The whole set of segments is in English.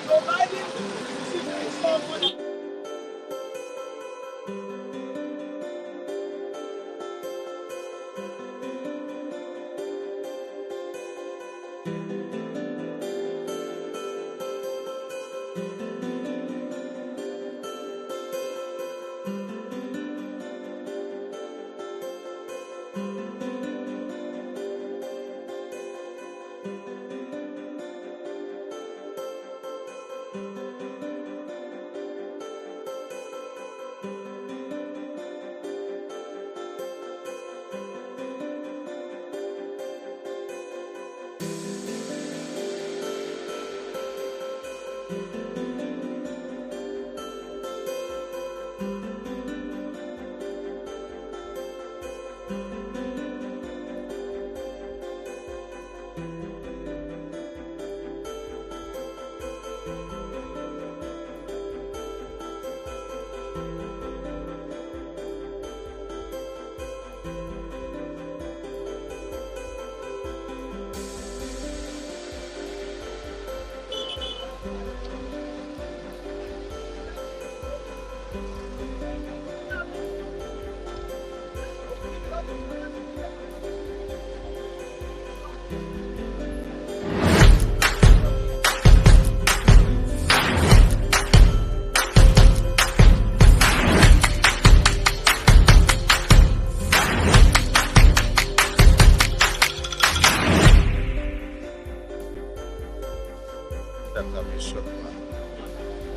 providing someone.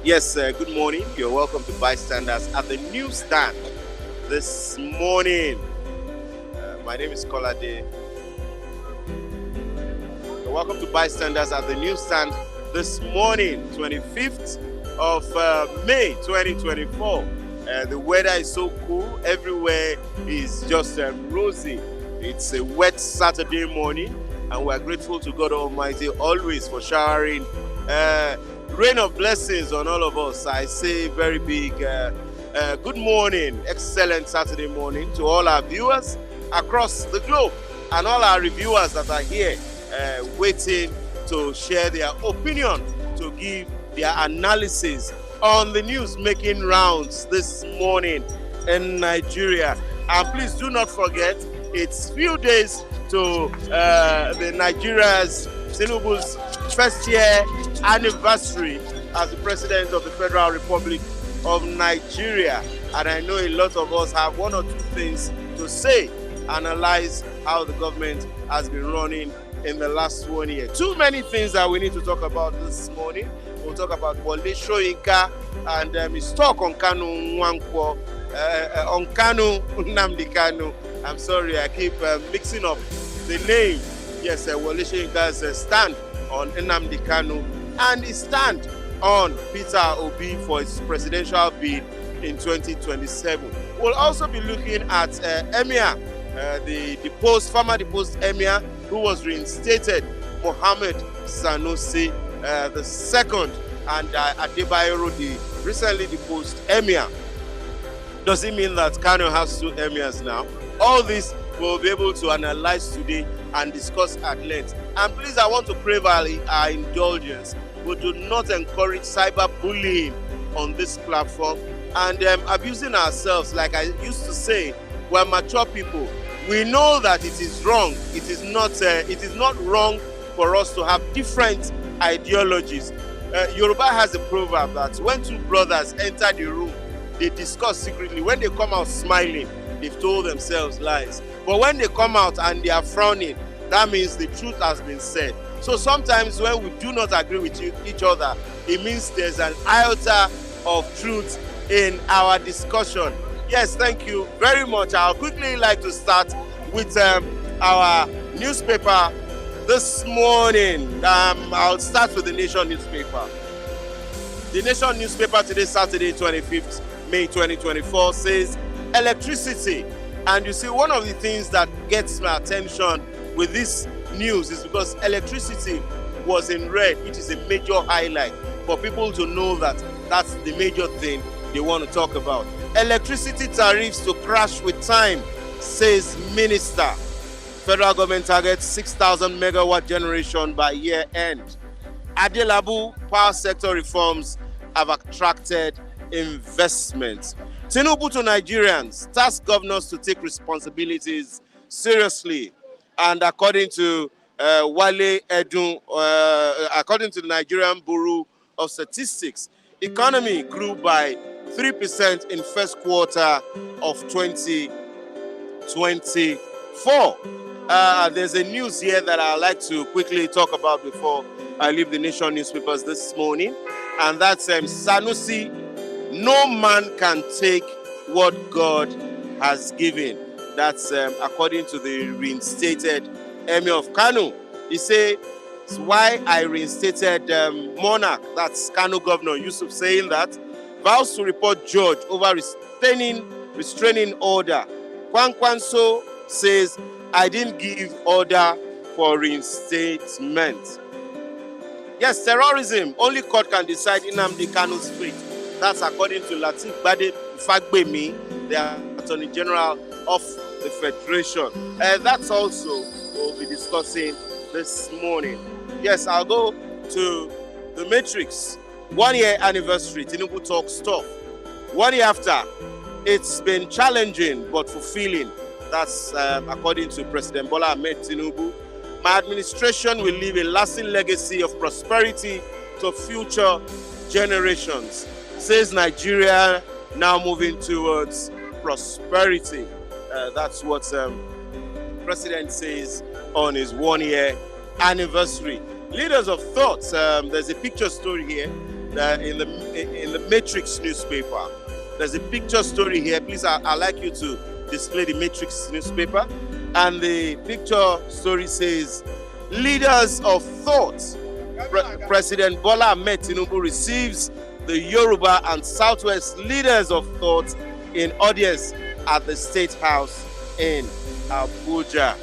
Yes, good morning. You're welcome to Bystanders at the newsstand this morning. My name is Kolade. You're welcome to Bystanders at the newsstand this morning, 25th of May 2024. The weather is so cool. Everywhere is just rosy. It's a wet Saturday morning, and we're grateful to God Almighty always for showering rain of blessings on all of us. I say very big good morning, excellent Saturday morning to all our viewers across the globe and all our reviewers that are here waiting to share their opinion, to give their analysis on the news making rounds this morning in Nigeria. And please do not forget, it's few days to the Nigeria's Tinubu's first year anniversary as the President of the Federal Republic of Nigeria. And I know a lot of us have one or two things to say, analyze how the government has been running in the last 1 year. Too many things that we need to talk about this morning. We'll talk about Wole, Soyinka, and his talk on Kano Nnamdi Kanu. I'm sorry, I keep mixing up the name. Yes, Wole Soyinka's stand on Nnamdi Kanu and his stand on Peter Obi for his presidential bid in 2027. We'll also be looking at Emir, the former deposed Emir who was reinstated, Mohammed Sanusi the second, and Adebayo, the recently deposed Emir. Does it mean that Kano has two emirs now? All this we'll be able to analyze today and discuss at length. And please, I want to crave our indulgence. We do not encourage cyberbullying on this platform and abusing ourselves. Like I used to say, we're mature people. We know that it is wrong. It is not wrong for us to have different ideologies. Yoruba has a proverb that when two brothers enter the room, they discuss secretly. When they come out smiling, they've told themselves lies. But when they come out and they are frowning, that means the truth has been said. So sometimes when we do not agree with each other, it means there's an iota of truth in our discussion. Yes, thank you very much. I'll quickly like to start with our newspaper this morning. I'll start with the Nation newspaper. The Nation newspaper today, Saturday, 25th May 2024, says electricity. And you see, one of the things that gets my attention with this news is because electricity was in red, which is a major highlight for people to know that that's the major thing they want to talk about. Electricity tariffs to crash with time, says minister. Federal government targets 6,000 megawatt generation by year end. Adelabu power sector reforms have attracted investment. Tinubu to Nigerians, task governors to take responsibilities seriously. And according to Wole Edun, according to the Nigerian Bureau of Statistics, economy grew by 3% in first quarter of 2024. There's a news here that I'd like to quickly talk about before I leave the Nation newspapers this morning. And that's Sanusi, no man can take what God has given. That's according to the reinstated Emir of Kano. He said, why I reinstated monarch, that's Kano Governor Yusuf, saying that, vows to report judge over restraining order. Kwankwanso says, I didn't give order for reinstatement. Yes, terrorism, only court can decide Nnamdi Kanu's fate. That's according to Latif Fagbemi, the Attorney General of the Federation. That's also we'll be discussing this morning. Yes, I'll go to the Matrix. 1 year anniversary, Tinubu talks tough. 1 year after, it's been challenging but fulfilling. That's according to President Bola Ahmed Tinubu. My administration will leave a lasting legacy of prosperity to future generations, says Nigeria now moving towards prosperity. That's what President says on his 1 year anniversary. Leaders of thought, there's a picture story here in the Matrix newspaper. There's a picture story here. Please, I'd like you to display the Matrix newspaper. And the picture story says, leaders of thought. President Bola Ahmed Tinubu receives the Yoruba and Southwest leaders of thought in audience at the State House in Abuja.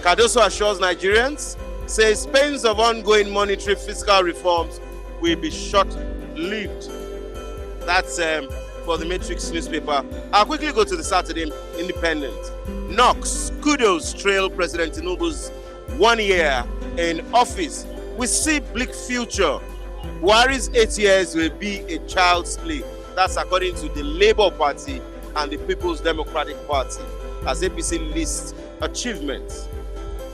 Cardoso assures Nigerians, says pains of ongoing monetary fiscal reforms will be short-lived. That's for the Matrix newspaper. I'll quickly go to the Saturday Independent. Knox, kudos trail President Tinubu's 1 year in office. We see bleak future. Buhari's 8 years will be a child's play. That's according to the Labour Party and the People's Democratic Party as APC lists achievements.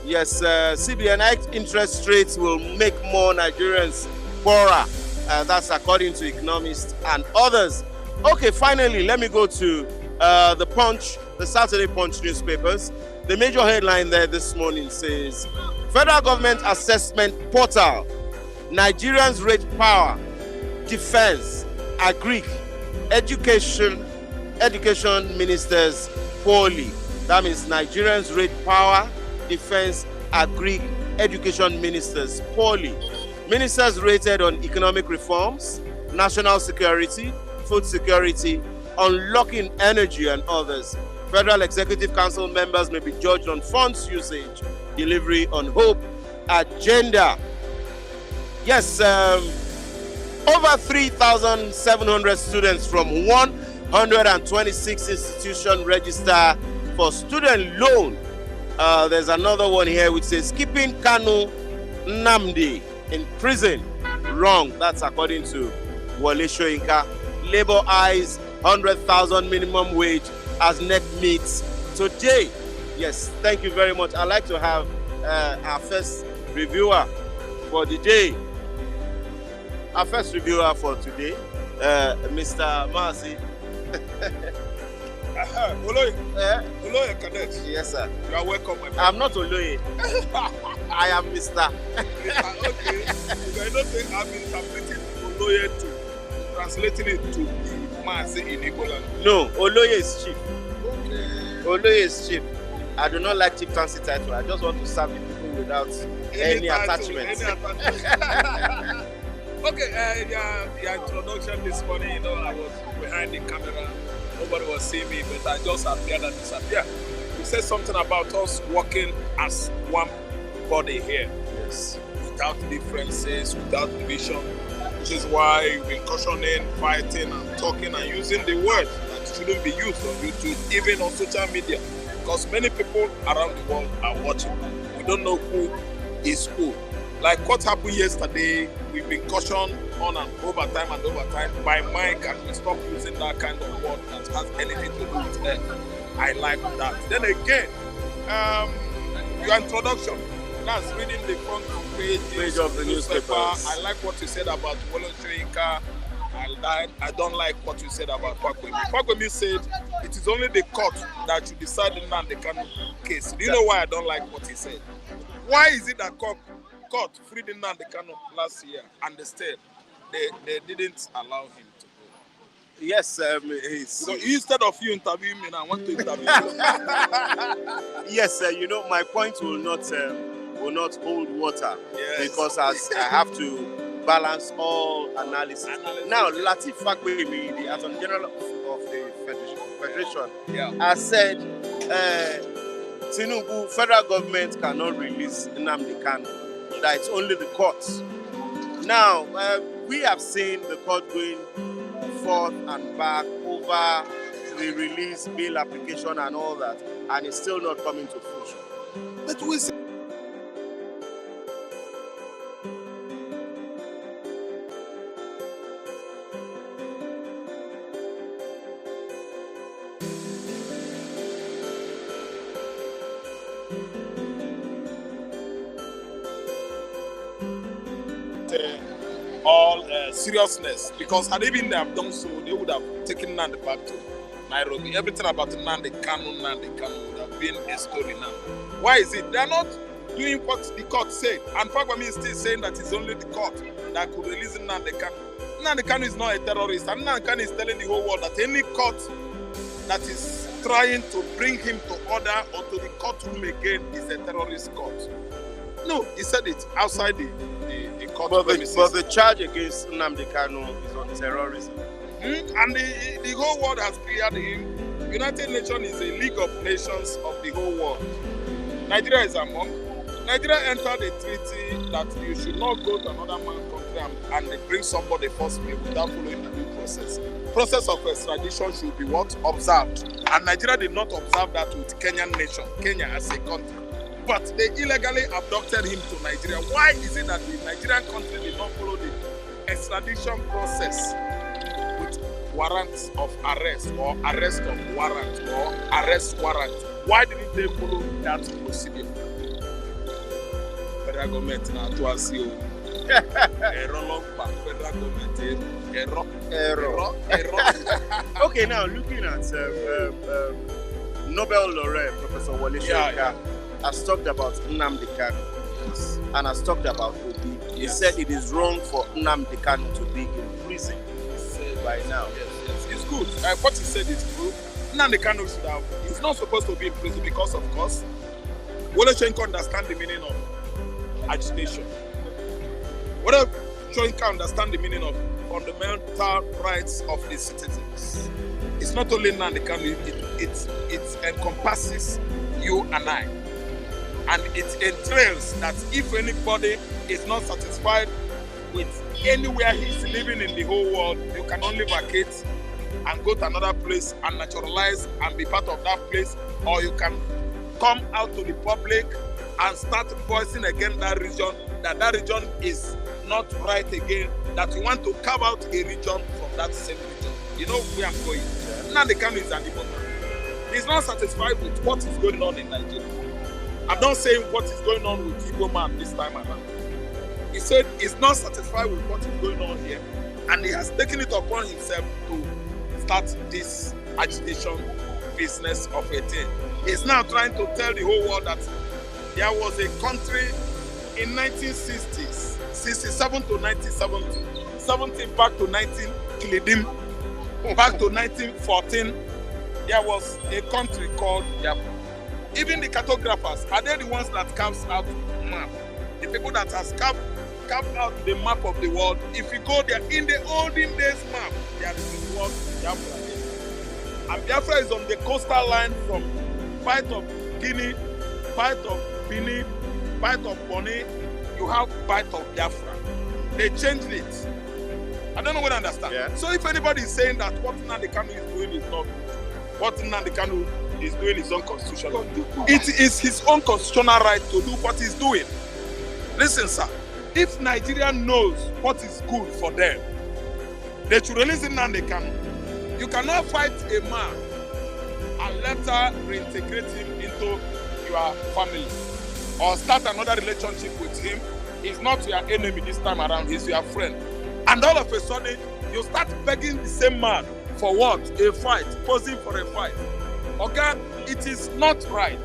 Yes, CBN interest rates will make more Nigerians poorer. That's according to economists and others. Okay, finally, let me go to the Punch, the Saturday Punch newspapers. The major headline there this morning says, Federal Government Assessment Portal, Nigerians rate power, defense, agric, education ministers poorly. That means Nigerians rate power, defense, agric, education ministers poorly. Ministers rated on economic reforms, national security, food security, unlocking energy and others. Federal Executive Council members may be judged on funds usage, delivery on hope, agenda. Yes, over 3,700 students from 126 institutions register for student loan. There's another one here which says, keeping Kano Nnamdi in prison. Wrong. That's according to Wole Soyinka. Labour eyes 100,000 minimum wage as net meets today. Yes, thank you very much. I'd like to have our first reviewer for the day. Our first reviewer for today, Mr. Marcy. Oloye. Oloye Cadet. Yes, sir. You are welcome. I'm not Oloye. I am Mr. Okay. You are not saying I'm interpreting Oloye to translating it to Marcy in Igbo language. No, Oloye is chief. Okay. Oloye is chief. I do not like chieftaincy title. I just want to serve the people without any attachment. Okay, your introduction this morning, I was behind the camera. Nobody was seeing me, but I just appeared and disappeared. You said something about us working as one body here. Yes. Without differences, without division. Which is why we've been cautioning, fighting, and talking and using the words that shouldn't be used on YouTube, even on social media. Because many people around the world are watching. We don't know who is who. Like what happened yesterday, we've been cautioned on and over time by Mike, and we stop using that kind of word that has anything to do with them. I like that. Then again, your introduction, that's reading the front page of the newspaper. I like what you said about Wole Soyinka. I don't like what you said about Kwame. Kwame said it is only the court that should decide the Nnamdi Kanu case. Do you know why I don't like what he said? Why is it that court freed Nnamdi Kanu last year and they didn't allow him to go? Yes, so instead of you interviewing me, I want to interview you. Yes, my point will not hold water, yes. Because as I have to balance all analysis. Now, Lateef Fagbemi, the Attorney General of the Federation, has said Tinubu, federal government cannot release Nnamdi Kanu, that it's only the courts. Now, we have seen the court going forth and back over the release bill application and all that, and it's still not coming to fruition. But we see all seriousness, because had even they have done so, they would have taken Nnamdi back to Nairobi. Everything about Nnamdi Kanu would have been a story now. Why is it? They are not doing what the court said. And Fagbemi is still saying that it's only the court that could release Nnamdi Kanu. Nnamdi Kanu is not a terrorist. And Nnamdi Kanu is telling the whole world that any court that is trying to bring him to order or to the courtroom again is a terrorist court. No, he said it outside the court. But the charge against Nnamdi Kanu is on terrorism. And the whole world has cleared him. United Nations is a league of nations of the whole world. Nigeria is among. Nigeria entered a treaty that you should not go to another man's country and bring somebody forcibly without following the due process. Process of extradition should be what? Observed. And Nigeria did not observe that with Kenyan nation, Kenya as a country. But they illegally abducted him to Nigeria. Why is it that the Nigerian country did not follow the extradition process with warrants of arrest or arrest of warrant or arrest warrant? Why didn't they follow that procedure? Federal government now to us you. Federal government. Okay, now looking at Nobel laureate Professor Wole Soyinka has talked about Nnamdi Kanu and has talked about Obi. He said it is wrong for Nnamdi Kanu to be in prison by now. Yes. It's good. What he said is true. Nnamdi Kanu should have. He's not supposed to be in prison because, of course, Wole Soyinka understand the meaning of agitation. Wole Soyinka understand the meaning of fundamental rights of the citizens. It's not only Nnamdi Kanu. It encompasses you and I. And it entails that if anybody is not satisfied with anywhere he's living in the whole world, you can only vacate and go to another place and naturalize and be part of that place, or you can come out to the public and start voicing against that region, that region is not right again, that you want to carve out a region from that same region. You know where I'm going. Nnamdi Kanu is an important. He's not satisfied with what is going on in Nigeria. I'm not saying what is going on with Igbo man this time around. He said he's not satisfied with what is going on here, and he has taken it upon himself to start this agitation business of a thing. He's now trying to tell the whole world that there was a country in 1960s, 67 to 1970, 70 back to 19 Kiledim, back to 1914. There was a country called Biafra. Even the cartographers, are they the ones that carves out map? The people that has carved out the map of the world. If you go there, in the olden days map, there is the word Biafra. And Biafra is on the coastal line from part of Guinea, part of Benin, part of Bonny. You have part of Biafra. They changed it. I don't know what I understand. Yeah. So if anybody is saying that what Nnamdi Kanu is doing is not good, what Nnamdi Kanu is doing is unconstitutional. It is his own constitutional right to do what he's doing. Listen, sir. If Nigeria knows what is good for them, they should release Nnamdi Kanu. You cannot fight a man and later reintegrate him into your family or start another relationship with him. He's not your enemy this time around, he's your friend. And all of a sudden, you start begging the same man for what? A fight, posing for a fight. Okay? It is not right.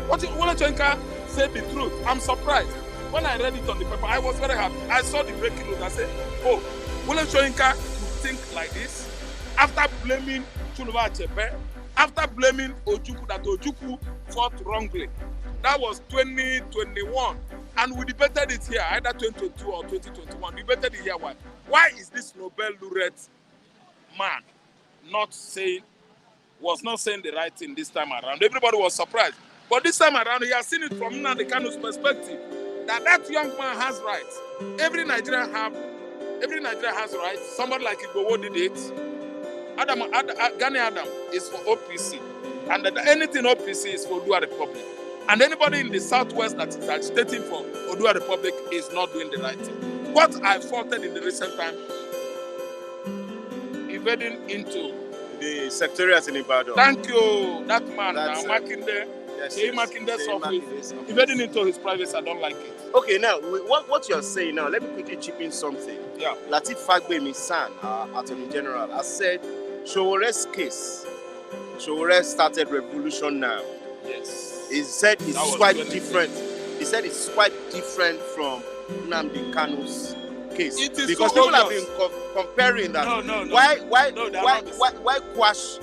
Wole Soyinka said the truth. I'm surprised. When I read it on the paper, I was very happy. I saw the breaking news. I said, oh, Wole Soyinka could think like this after blaming Tinubu Achebe, after blaming Ojukwu, that Ojukwu fought wrongly. That was 2021. And we debated it here, either 2022 or 2021. We debated it here. Why? Why is this Nobel laureate man was not saying the right thing this time around? Everybody was surprised. But this time around, he has seen it from Nnamdi Kanu's perspective. That young man has rights. Every Nigerian has rights. Somebody like Igbo did it. Gani Adam is for OPC. And anything OPC is for Odua Republic. And anybody in the southwest that is agitating for Odua Republic is not doing the right thing. What I faulted in the recent time, invading into the secretariat in Ibadan. Thank you, that man, Makinde. Yes, Makinde's office, invading into his privacy, I don't like it. Okay, now, what you're saying now, let me quickly chip in something. Yeah. Lateef Fagbemi San, Attorney General, has said Showore's case, Showore started revolution now. Yes. He said it's quite different. He said it's quite different from Nnamdi Kanu's case. It is because so people have been comparing that. No. Why quash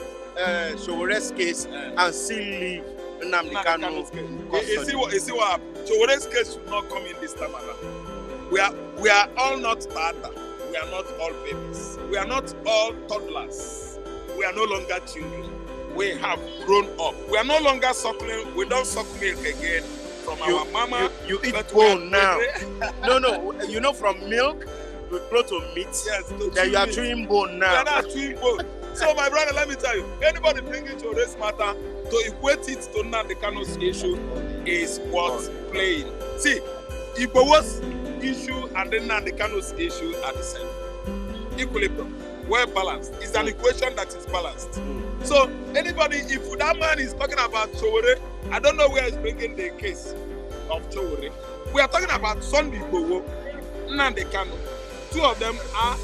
Showore's case and still leave Nnamdi Kanu's case? You see what happened? Showore's case should not come in this time around. We are all not Tata. We are not all babies. We are not all toddlers. We are no longer children. We have grown up. We are no longer suckling. We don't suck milk again from our mama. You eat bone now. No. You know, from milk, we grow to meat. Yes. Then you are chewing bone now. We are not chewing bone. So, my brother, let me tell you, anybody bringing to this matter to equate it to Nnamdi Kanu's issue is what's playing. See, Igbo's issue and then Nnamdi Kanu's issue are the same. Equilibrium, well balanced. It's an equation that is balanced. So anybody, if that man is talking about Showore, I don't know where he's bringing the case of Showore. We are talking about Sunday Igbo, Nnamdi Kanu. Two of them are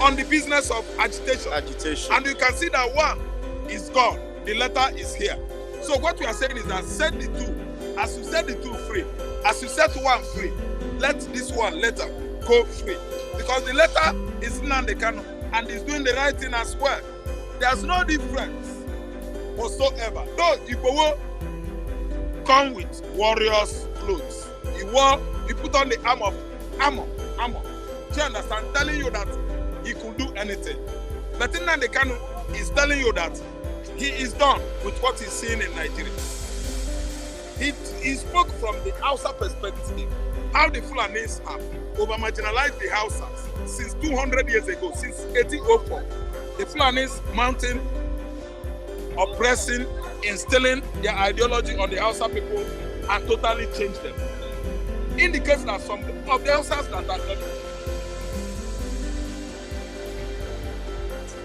on the business of agitation. And you can see that one is gone. The letter is here. So what we are saying is that set the two. As you set the two free, as you set one free, let this one letter go free. Because the letter is Nnamdi Kanu and he's doing the right thing as well. There's no difference whatsoever. Though Igbo come with warriors' clothes. He put on the armor. Do you understand? Telling you that he could do anything. But Nnamdi Kanu is telling you that he is done with what he's seeing in Nigeria. He spoke from the Hausa perspective, how the Fulanis have over-marginalized the Hausas since 200 years ago, since 1804. The Fulanis mounting, oppressing, instilling their ideology on the Hausa people and totally changed them. Indicates that some of the Hausas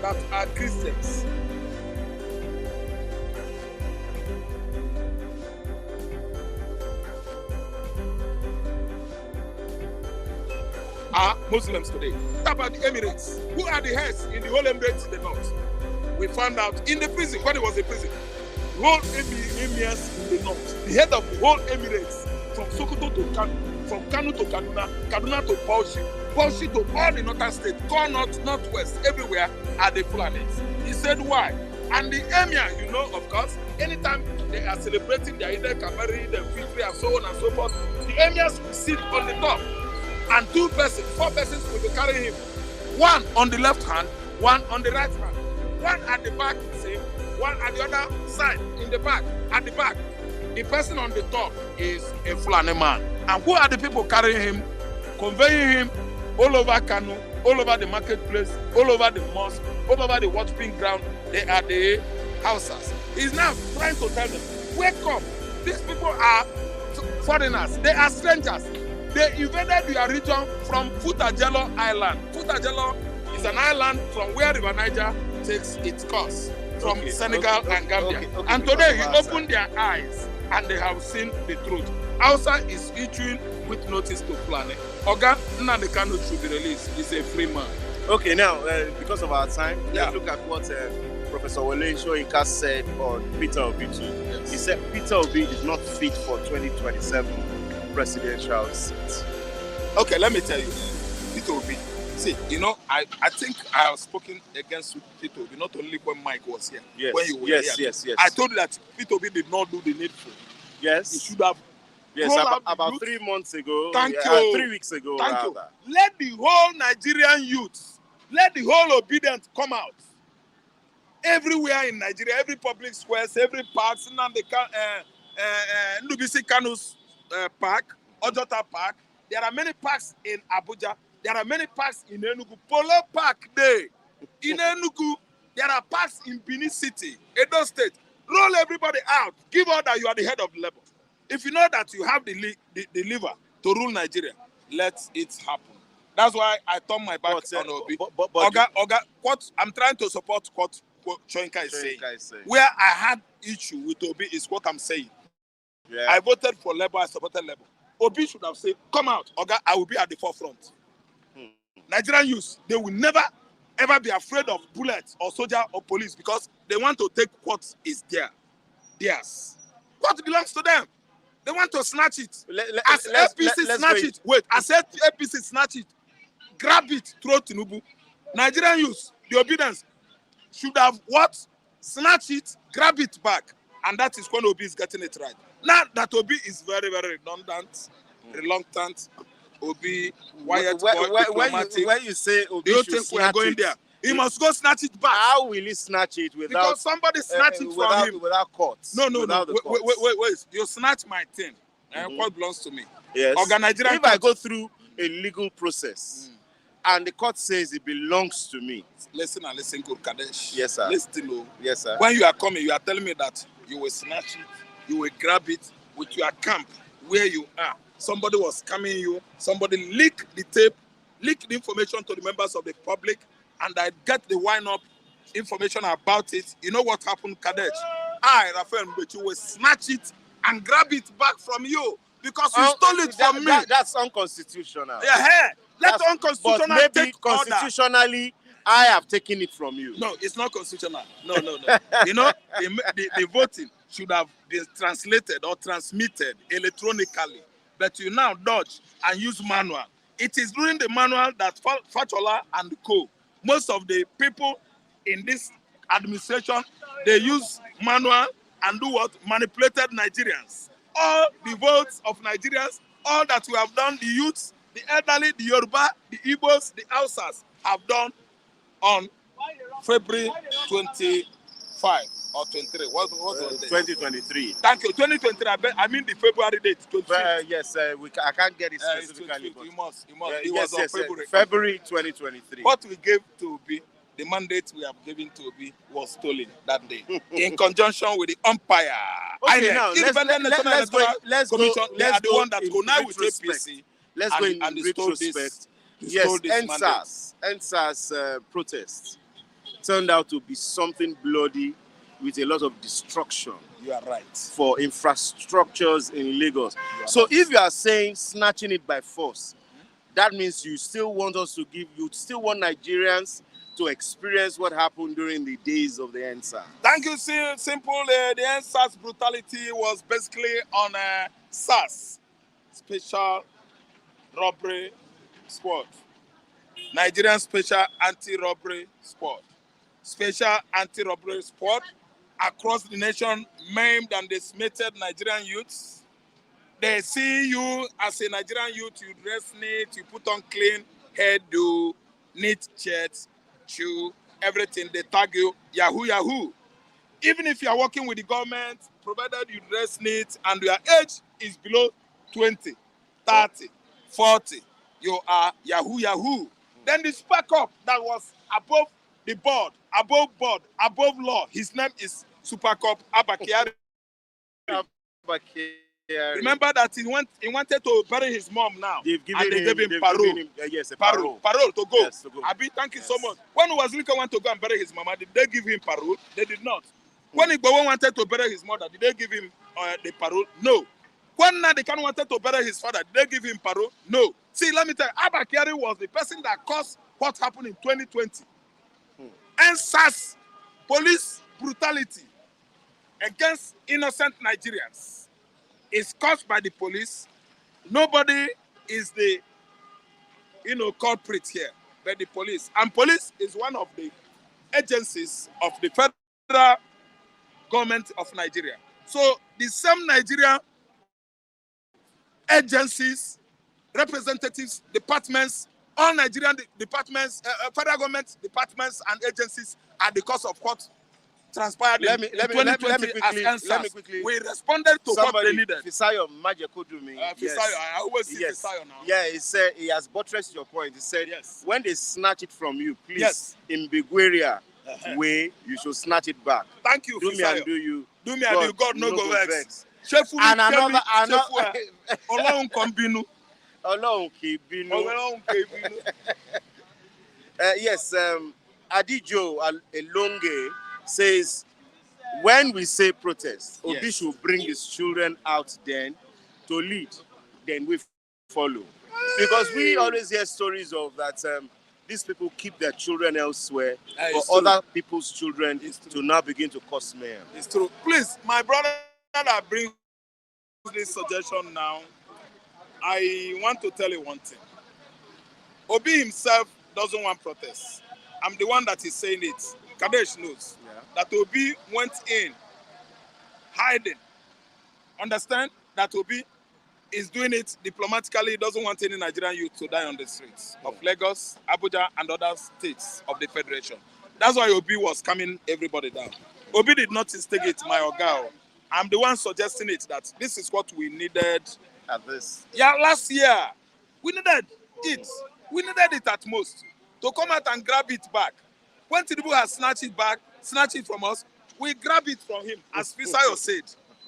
that are Christians are Muslims today. What about the Emirates? Who are the heads in the whole Emirates in the north? We found out in the prison, when it was a prison, the whole Emirs in the north, the head of the whole Emirates, from Sokoto to Kano, from Kano to Kaduna, Kaduna to Bauchi to all the northern states, north, northwest, everywhere are the Fulanis. He said why? And the Emir, you know, of course, anytime they are celebrating their Eid al-Kabir, their Fitri, and so on and so forth, the Emirs will sit on the top. And 4 persons will be carrying him. One on the left hand, one on the right hand. One at the back, same, one at the other side, in the back, at the back. The person on the top is a Fulani man. And who are the people carrying him, conveying him all over Kano, all over the marketplace, all over the mosque, all over the worshiping ground? They are the Hausas. He's now trying to tell them, wake up. These people are foreigners. They are strangers. They invaded your region from Futajelo Island. Futajelo is an island from where River Niger takes its course from Senegal and Gambia. And today he opened their eyes and they have seen the truth. Hausa is issuing with notice to Fulani. Oga Nnamdi Kanu should be released. He's a free man. Okay, now, because of our time, let's look at what Professor Wole Soyinka said on Peter Obi too. Yes. He said Peter Obi is not fit for 2027 presidential seat. Okay, let me tell you, Peter Obi. See, you know, I think I have spoken against Peter Obi, not only when Mike was here. Yes, when you were yes, here. yes. I told you that Peter Obi did not do the needful. Yes. He should have. Yes, about 3 months ago. Thank you. 3 weeks ago. Thank you. Let the whole Nigerian youth, let the whole obedient come out. Everywhere in Nigeria, every public squares, every park, Nnamdi Kanu's park, Ojota Park. There are many parks in Abuja. There are many parks in Enugu. Polo Park Day. In Enugu, there are parks in Benin City, Edo State. Roll everybody out. Give out that you are the head of the labor. If you know that you have the lever to rule Nigeria, let it happen. That's why I turn my back on Obi. Oga, what I'm trying to support what Soyinka is saying. Where I had issue with Obi is what I'm saying. Yeah. I voted for Labour, I supported Labour. Obi should have said, come out, Oga, I will be at the forefront. Nigerian youth, they will never, ever be afraid of bullets or soldier or police because they want to take what is theirs. What belongs to them? They want to snatch it. As APC snatch it. Wait, as APC snatch it, grab it, throw Tinubu. Nigerian youth, the obedience, should have what? Snatch it, grab it back. And that is when Obi is getting it right. Now that Obi is very, very redundant, reluctant, Obi, quiet, diplomatic. When you say Obi do you should think we are going there? He must go snatch it back. How will he snatch it without? Because somebody snatch it from him. Without courts. No. Wait. You snatch my thing. What belongs to me? Yes. Nigerian if I go through a legal process and the court says it belongs to me. Listen, good Kadesh. Yes, sir. Listen, yes, sir. When you are coming, you are telling me that you will snatch it, you will grab it with your camp where you are. Somebody was coming you, somebody leaked the tape, leaked the information to the members of the public, and I get the wind-up information about it. You know what happened, Kadesh? I, Rafael Mbechu, will snatch it and grab it back from you because you stole it from me. That's unconstitutional. Yeah, let unconstitutional but maybe take constitutionally, order. I have taken it from you. No, it's not constitutional. No. You know, the voting should have been translated or transmitted electronically. But you now dodge and use manual. It is during the manual that Fachola and co. Most of the people in this administration, they use manual and do what? Manipulated Nigerians. All the votes of Nigerians, all that we have done, the youths, the elderly, the Yoruba, the Igbos, the Hausas have done on February 25 or 23. What was it? 2023. Thank you. 2023. I mean the February date. Yes, I can't get it specifically. You must. It was on February. February 2023. What we gave to Obi, the mandate we have given to Obi was stolen that day in conjunction with the umpire. Okay, now let's go. They are the one that go now with APC. Let's go in retrospect. Yes, NSAS protests turned out to be something bloody with a lot of destruction. You are right. For infrastructures in Lagos. So if you are saying snatching it by force, that means you still want us to you still want Nigerians to experience what happened during the days of the NSAS. Thank you, simple. The NSAS brutality was basically on SAS, Special Robbery Squad. Nigerian Special Anti-Robbery Squad. Special Anti-Robbery Squad across the nation maimed and decimated Nigerian youths. They see you as a Nigerian youth, you dress neat, you put on clean hairdo, neat shirts, shoe, everything. They tag you, Yahoo. Even if you are working with the government, provided you dress neat and your age is below 20, 30, 40, you are Yahoo. Then the spark up that was above the board, above law. His name is Super Cop Abakiari. Remember that he wanted to bury his mom now. They gave him parole. Yes, a parole to go. Yes, to go. Abi, thank you so much. When Soyinka went to go and bury his mama, did they give him parole? They did not. When Igboho wanted to bury his mother, did they give him the parole? No. When Nnamdi Kanu wanted to bury his father, did they give him parole? No. See, let me tell you, Abba Kyari was the person that caused what happened in 2020. NSAS police brutality against innocent Nigerians is caused by the police. Nobody is the culprit here, but the police. And police is one of the agencies of the federal government of Nigeria. So the same Nigerian agencies, representatives, departments, all Nigerian departments, federal government departments and agencies are the cause of what transpired in 2020 as NSAS. We responded to what they needed. Fisayo Majekodumi. Fisayo, I always see Fisayo now. Yeah, he said, he has buttressed your point. He said, when they snatch it from you, please, in Bulgaria way, you should snatch it back. Thank you, do Fisayo. Me and do you. Do me and do God no go vex. And another Ọlọ́run kan bínú. Ọlọ́run kì í bínú. Yes, Adijo Elonge says, when we say protest, Obi should bring his children out then to lead, then we follow. Because we always hear stories of that these people keep their children elsewhere for other people's children to now begin to cause mayhem. It's true. Please, my brother that brings this suggestion now, I want to tell you one thing. Obi himself doesn't want protests. I'm the one that is saying it. Kadesh knows that Obi went in hiding. Understand that Obi is doing it diplomatically. He doesn't want any Nigerian youth to die on the streets of Lagos, Abuja, and other states of the Federation. That's why Obi was calming everybody down. Obi did not instigate my Oga. I'm the one suggesting it, that this is what we needed. At this. Yeah, last year, we needed it. We needed it at most to come out and grab it back. When Tinubu has snatched it from us, we grab it from him. As Fisayo said,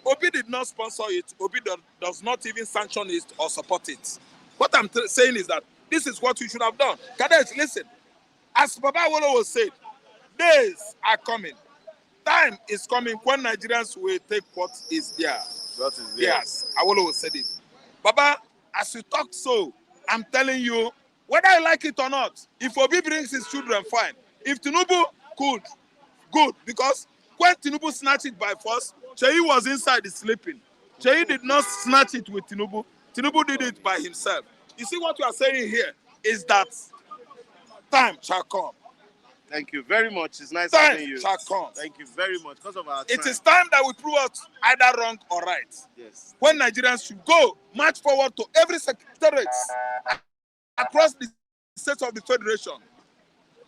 Obi did not sponsor it. Obi does not even sanction it or support it. What I'm saying is that this is what we should have done. Cadets, listen. As Baba Wole was said, days are coming. Time is coming when Nigerians will take what is theirs. What is theirs? Yes, Awolowo said it. Baba, as you talk so, I'm telling you, whether I like it or not, if Obi brings his children, fine. If Tinubu could, good. Because when Tinubu snatched it by force, Cheyi was inside sleeping. Cheyi did not snatch it with Tinubu. Tinubu did it by himself. You see what you are saying here is that time shall come. Thank you very much. It's nice time having you. Shall come. Thank you very much. Because of our time. It is time that we prove out either wrong or right. Yes. When Nigerians should go, march forward to every secretariat across the states of the Federation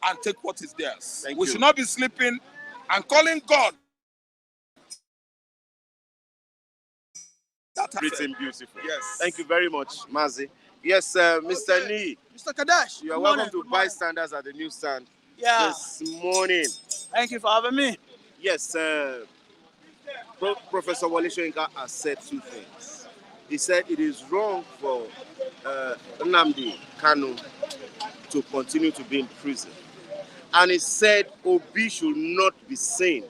and take what is theirs. We should not be sleeping and calling God. That's written beautiful. Yes. Thank you very much, Mazi. Yes, Mr. Ni. Mr. Kadash. You are welcome to Bystanders at the newsstand this morning. Thank you for having me. Yes, Professor Wole Soyinka has said two things. He said it is wrong for Nnamdi Kanu to continue to be in prison. And he said Obi should not be seen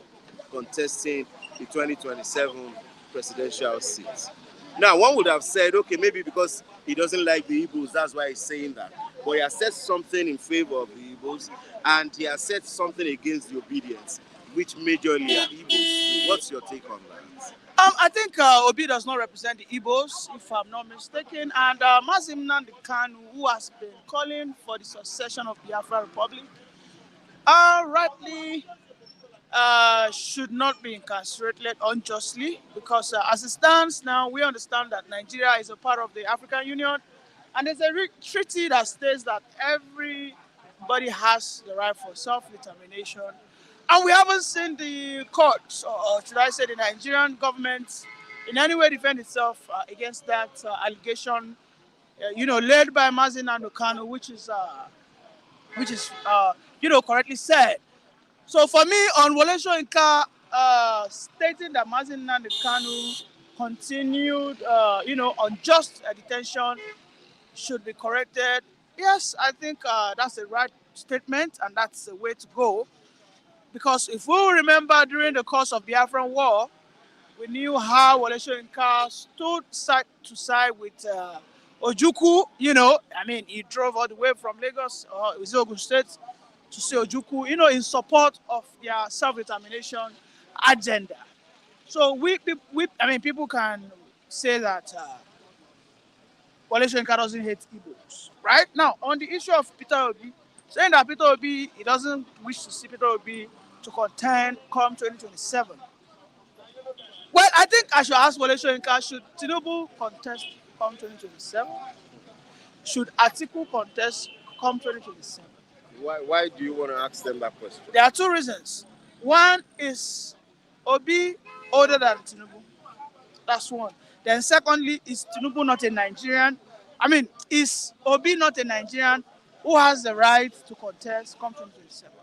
contesting the 2027 presidential seat. Now, one would have said, okay, maybe because he doesn't like the Igbos, that's why he's saying that. But he has said something in favor of the Igbos, and he has said something against the obedience, which majorly are Igbos. What's your take on that? I think Obi does not represent the Igbos, if I'm not mistaken, and Nnamdi Kanu, who has been calling for the succession of the Biafra Republic, rightly should not be incarcerated unjustly, because as it stands now, we understand that Nigeria is a part of the African Union, and there's a treaty that states that everybody has the right for self-determination. And we haven't seen the courts, or should I say the Nigerian government, in any way defend itself against that allegation, led by Nnamdi Kanu, which is correctly said. So for me, on Wole Soyinka stating that Nnamdi Kanu continued, unjust detention should be corrected. Yes, I think that's the right statement and that's the way to go. Because if we remember during the course of the Biafran War, we knew how Wole Soyinka stood side to side with Ojukwu. He drove all the way from Lagos or Ogun State to see Ojukwu, in support of their self-determination agenda. So people can say that Wole Soyinka doesn't hate Igbos, right? Now, on the issue of Peter Obi, saying that Peter Obi, he doesn't wish to see Peter Obi to contend come 2027. Well, I think I should ask Wole Soyinka, should Tinubu contest come 2027? Should Atiku contest come 2027? Why do you want to ask them that question? There are two reasons. One is Obi older than Tinubu. That's one. Then secondly, is Tinubu not a Nigerian? Is Obi not a Nigerian who has the right to contest come 2027?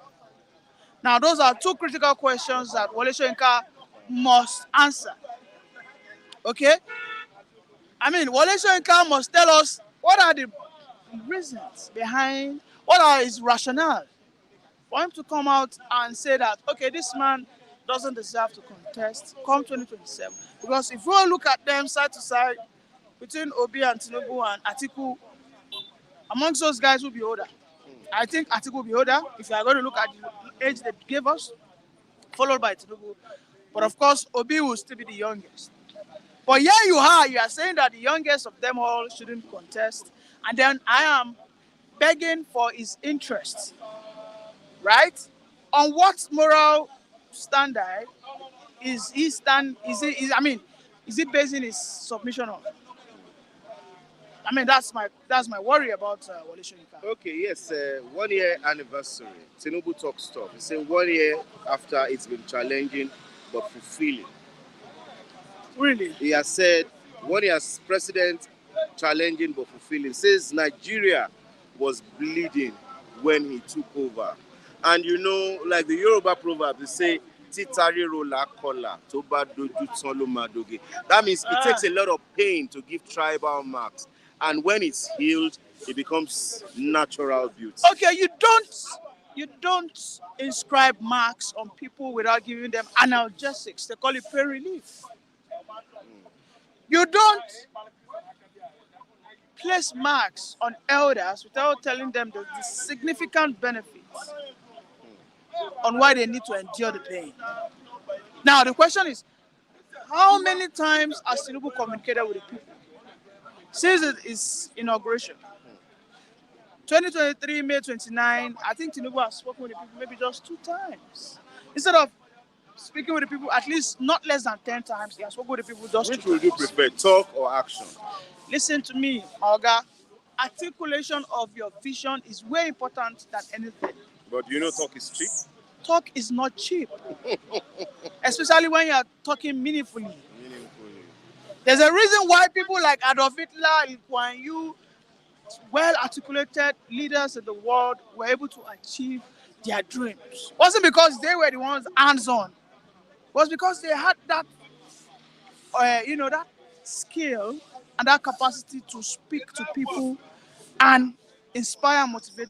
Now, those are two critical questions that Wole Soyinka must answer. Okay? Wole Soyinka must tell us what are the reasons behind, what are his rationale for him to come out and say that, okay, this man doesn't deserve to contest come 2027. Because if we look at them side to side, between Obi and Tinubu and Atiku, amongst those guys will be older. I think Atiku will be older if you are going to look at the age they gave us, followed by Tinubu. But of course, Obi will still be the youngest. But here you are saying that the youngest of them all shouldn't contest. And then I am begging for his interest, right? On what moral standard is he basing his submission on? That's my worry about Wole Soyinka. Okay, yes, 1 year anniversary. Tinubu talks stuff. He said 1 year after it's been challenging but fulfilling. Really? He has said 1 year as president, challenging but fulfilling. Says Nigeria was bleeding when he took over. And like the Yoruba proverb, they say, Titari rola kola, toba doju tolo madoge. That means it takes a lot of pain to give tribal marks. And when it's healed, it becomes natural beauty. Okay, you don't inscribe marks on people without giving them analgesics. They call it pain relief. You don't place marks on elders without telling them the significant benefits on why they need to endure the pain. Now, the question is, how many times has Tinubu communicated with the people since his inauguration? 2023, May 29, I think Tinubu has spoken with the people maybe just 2 times. Instead of speaking with the people at least not less than 10 times, he has spoken with the people just 2 times. Which would you prefer, talk or action? Listen to me, Oga. Articulation of your vision is way important than anything. But talk is cheap? Talk is not cheap. Especially when you are talking meaningfully. There's a reason why people like Adolf Hitler, Lee Kuan Yew, well-articulated leaders in the world were able to achieve their dreams. It wasn't because they were the ones hands-on. It was because they had that, that skill and that capacity to speak to people and inspire and motivate.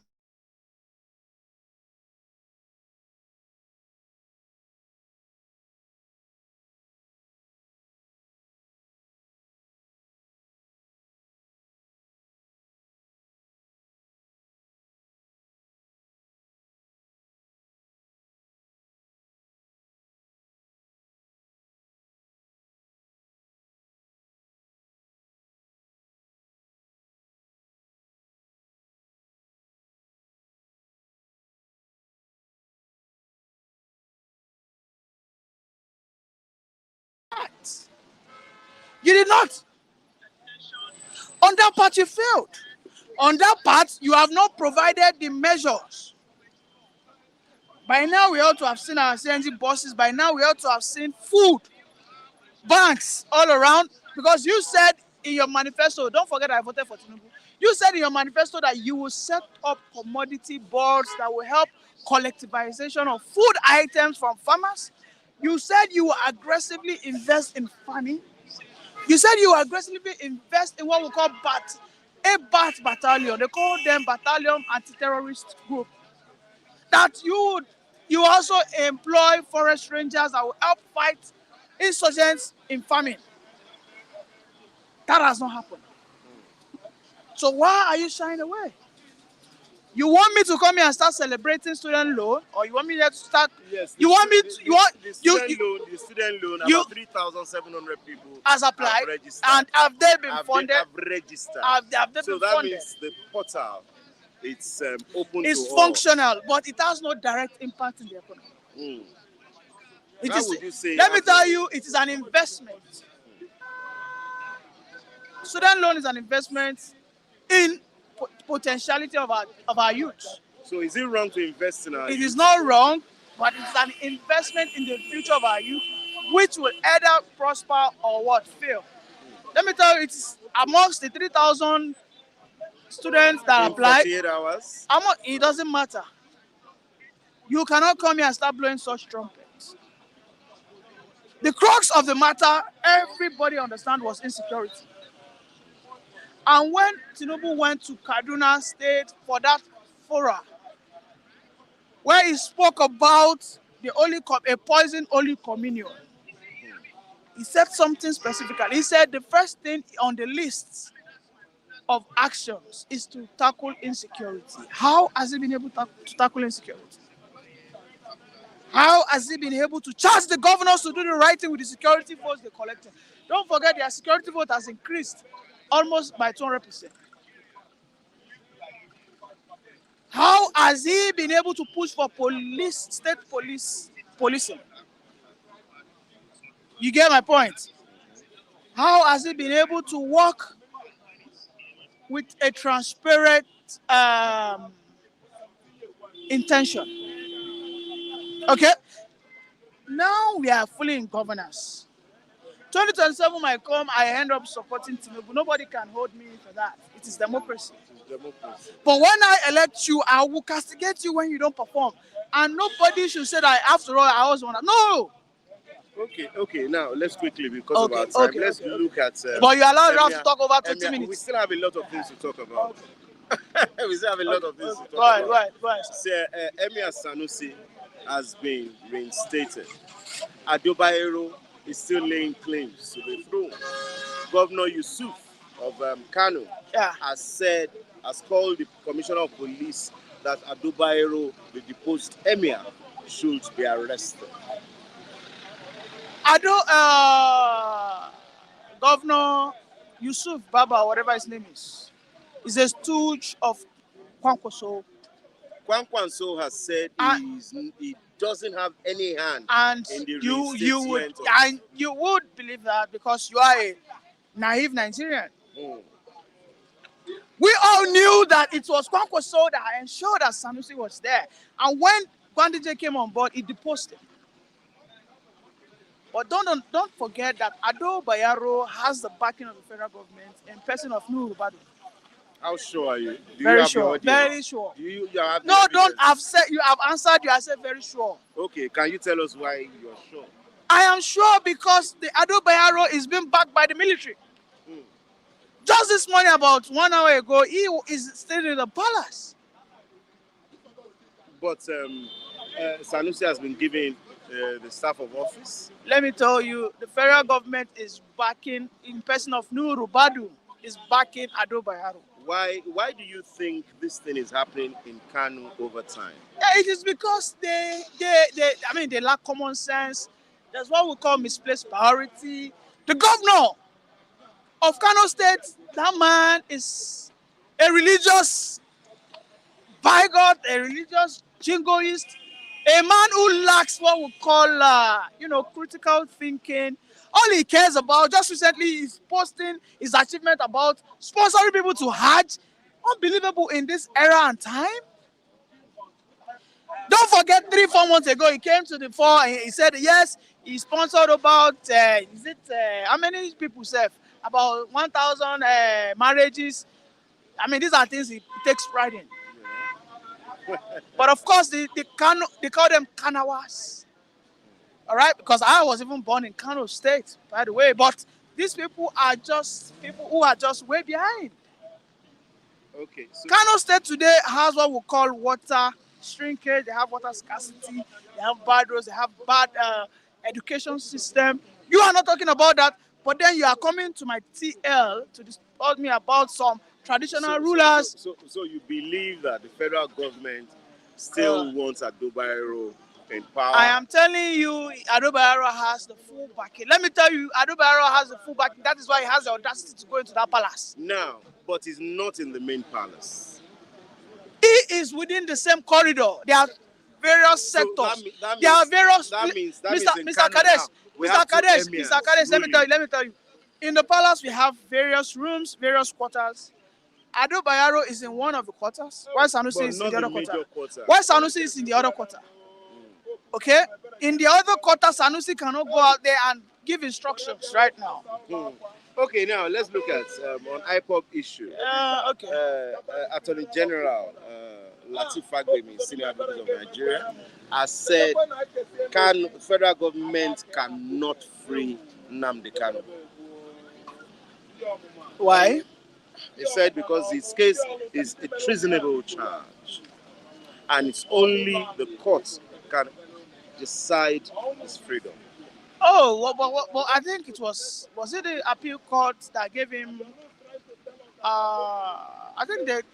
You did not. On that part, you failed. On that part, you have not provided the measures. By now, we ought to have seen our CNG buses. By now, we ought to have seen food banks all around. Because you said in your manifesto, don't forget I voted for Tinubu. You said in your manifesto that you will set up commodity boards that will help collectivization of food items from farmers. You said you will aggressively invest in farming. You said you aggressively invest in what we call a BAT battalion. They call them Battalion Anti-Terrorist Group. That you also employ forest rangers that will help fight insurgents in farming. That has not happened. So why are you shying away? You want me to come here and start celebrating student loan, or you want me to start? Yes. You want me to? You want the student loan. you About 3,700 people has applied, have registered. and have they been funded? Have registered. Have they So been that funded? means the portal, it's open It's to functional, but it has no direct impact in the economy. all. Mm. It How is. would you say? Let me tell you, it is an investment. Student loan is an investment in potentiality of our youth. So is it wrong to invest in our It youth? is not wrong, but it's an investment in the future of our youth, which will either prosper or what fail. Let me tell you, it's amongst the 3,000 students that in applied. 48 hours? It doesn't matter. You cannot come here and start blowing such trumpets. The crux of the matter, everybody understand, was insecurity. And when Tinubu went to Kaduna State for that forum, where he spoke about a poison holy communion, he said something specifically. He said the first thing on the list of actions is to tackle insecurity. How has he been able to tackle insecurity? How has he been able to charge the governors to do the right thing with the security votes they collected? Don't forget their security vote has increased almost by 200%. How has he been able to push for state policing? You get my point? How has he been able to work with a transparent intention? Okay? Now we are fully in governance. 2027 might come, I end up supporting Tinubu. Nobody can hold me for that. It is democracy. But when I elect you, I will castigate you when you don't perform. And nobody should say that, after all, I always want to. No! Okay. Now, let's quickly, because of our time, let's look at... but you allowed us to talk over 20 minutes. We still have a lot of things to talk about. We still have a lot of things to talk about. Right. So, Emir Sanusi has been reinstated. Adobayero is still laying claims to the throne. Governor Yusuf of Kano has called the Commissioner of Police that Adobayero, the deposed Emir, should be arrested. Governor Yusuf Baba, whatever his name is a stooge of Kwankwaso. Kwankwaso has said he doesn't have any hand in the reinstatement. You would believe that because you are a naive Nigerian. We all knew that it was Kwankwaso that ensured that Sanusi was there. And when Kwandije came on board, he deposed him. But don't forget that Ado Bayero has the backing of the federal government in person of Nuhu Rubadu. How sure are you? Very sure. You have no, don't have said you have answered. You have said very sure. Okay, can you tell us why you're sure? I am sure because the Ado Bayero is being backed by the military. Just this morning, about 1 hour ago, he is still in the palace. But Sanusi has been given the staff of office. Let me tell you, the federal government is backing, in person of Nuhu Rubadu, is backing Ado Bayero. Why do you think this thing is happening in Kano over time? Yeah, it is because they lack common sense. That's what we call misplaced priority. The governor of Kano State, that man is a religious bigot, a religious jingoist, a man who lacks what we call, critical thinking. All he cares about, just recently, is posting his achievement about sponsoring people to Hajj. Unbelievable in this era and time. Don't forget, 3-4 months ago, he came to the fore and he said, yes, he sponsored about, how many people serve? About 1,000 marriages. I mean, these are things he takes pride in. But of course, they call them Kanawas. All right? Because I was even born in Kano State, by the way. But These people are just people who are just way behind. Okay. So Kano State today has what we call water shrinkage. They have water scarcity. They have bad roads. They have bad education system. You are not talking about that, but then you are coming to my TL to tell me about some traditional rulers. So you believe that the federal government still wants Adobairo in power? I am telling you, Ado Bayero has the full backing. Let me tell you, Ado Bayero has the full backing. That is why he has the audacity to go into that palace. Now, but he's not in the main palace. He is within the same corridor. There are various sectors. There are various. That means Mr. Kadesh, Mr. Kadesh, let me tell you. In the palace, we have various rooms, various quarters. Ado Bayero is in one of the quarters. Why Sanusi is in the other quarter? Why Sanusi is in the other quarter? Okay? In the other quarter, Sanusi cannot go out there and give instructions right now. Okay, now let's look at on IPOB issue. Okay. Attorney General Lateef Fagbemi, Senior Advocate of Nigeria, has said federal government cannot free Nnamdi Kanu. Why? He said because his case is a treasonable charge, and it's only the courts can decide his freedom. Oh, well, I think it was it the appeal court that gave him, I think it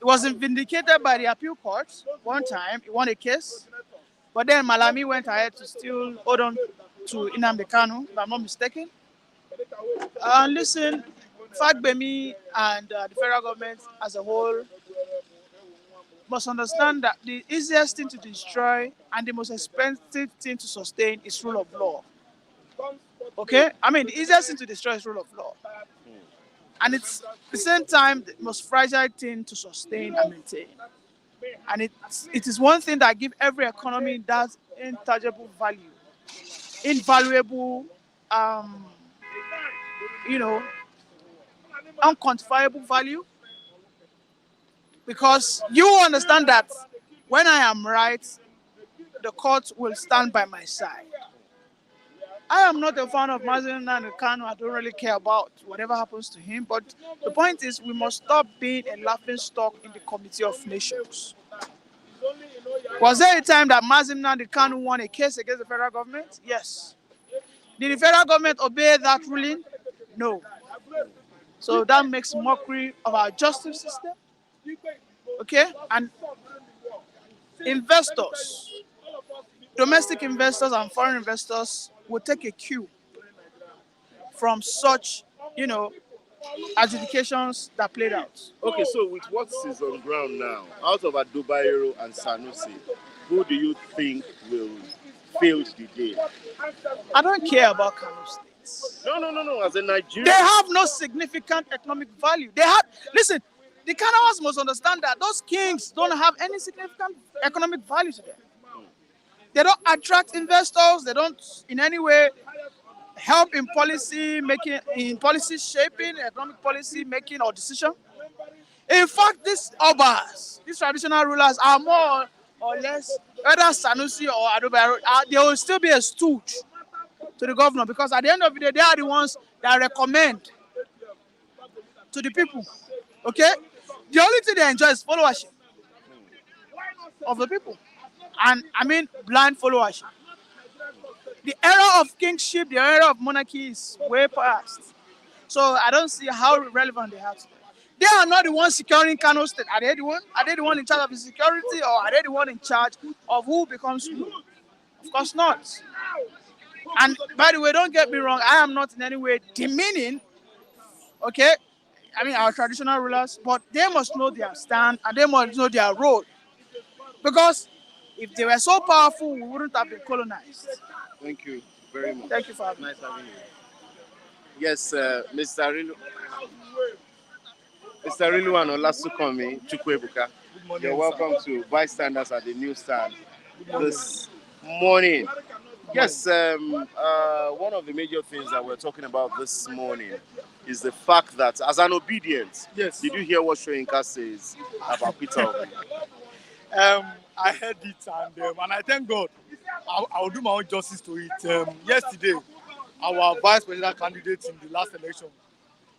was vindicated by the appeal court one time. He won a case, but then Malami went ahead to still hold on to Nnamdi Kanu, if I'm not mistaken. Listen, Fagbemi and the federal government as a whole must understand that the easiest thing to destroy and the most expensive thing to sustain is rule of law. Okay? I mean, the easiest thing to destroy is rule of law. And it's at the same time the most fragile thing to sustain and maintain. And it is one thing that gives every economy that intangible value, invaluable, unquantifiable value. Because you understand that when I am right, the court will stand by my side. I am not a fan of Nnamdi Kanu. I don't really care about whatever happens to him. But the point is, we must stop being a laughing stock in the Committee of Nations. Was there a time that Nnamdi Kanu won a case against the federal government? Yes. Did the federal government obey that ruling? No. So that makes mockery of our justice system. Okay? And investors, domestic investors and foreign investors will take a cue from such, adjudications that played out. Okay, so with what is on ground now, out of Adobairo and Sanusi, who do you think will field the day? I don't care about Kano States. No. As a Nigerian, they have no significant economic value. Listen, the Kanawas must understand that those kings don't have any significant economic value to them. They don't attract investors. They don't in any way help in policy making, in policy shaping, economic policy making or decision. In fact, these Obas, these traditional rulers are more or less, whether Sanusi or Ado Bayero, they will still be a stooge to the governor, because at the end of the day, they are the ones that recommend to the people. Okay? The only thing they enjoy is followership of the people. And I mean blind followership. The era of kingship, the era of monarchy is way past. So I don't see how relevant they have to be. They are not the ones securing Kano State. Are they the one? Are they the one in charge of the security, or are they the one in charge of who becomes who? Of course not. And by the way, don't get me wrong, I am not in any way demeaning, okay, I mean our traditional rulers, but they must know their stand and they must know their role. Because if they were so powerful, we wouldn't have been colonized. Thank you very much. Thank you for having me. Nice having you. Yes, Mr. Riluan Olasukomi Chukwebuka. You're welcome to bystanders at the newsstand this morning. Yes, one of the major things that we're talking about this morning is the fact that, as an obedience, yes. Did you hear what Soyinka says about Peter Obi? I heard it, and I thank God. I'll do my own justice to it. Yesterday, our vice president candidate in the last election,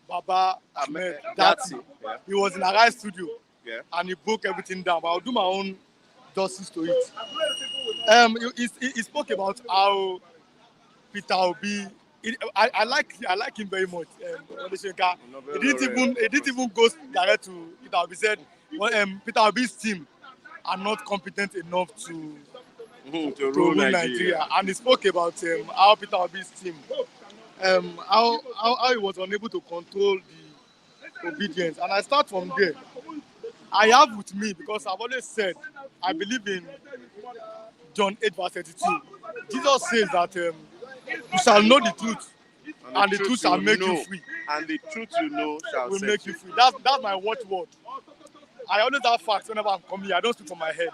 Baba Ahmed Dati. Yeah. He was in a right studio Yeah. and he broke everything down. But I'll do my own justice to it. He spoke about how Peter Obi. I like him very much. Soyinka. He didn't even go direct to Peter Obi. Said, well, Peter Obi's team are not competent enough to rule Nigeria. And he spoke about how Peter Obi's team, how he was unable to control the obedience. And I start from there. I have with me, because I've always said, I believe in John 8 verse 32. Jesus says that you shall know the truth, and the truth shall make you free. And the truth you know shall will set make you free. That's my watchword. I always have facts whenever I'm coming here. I don't speak from my head.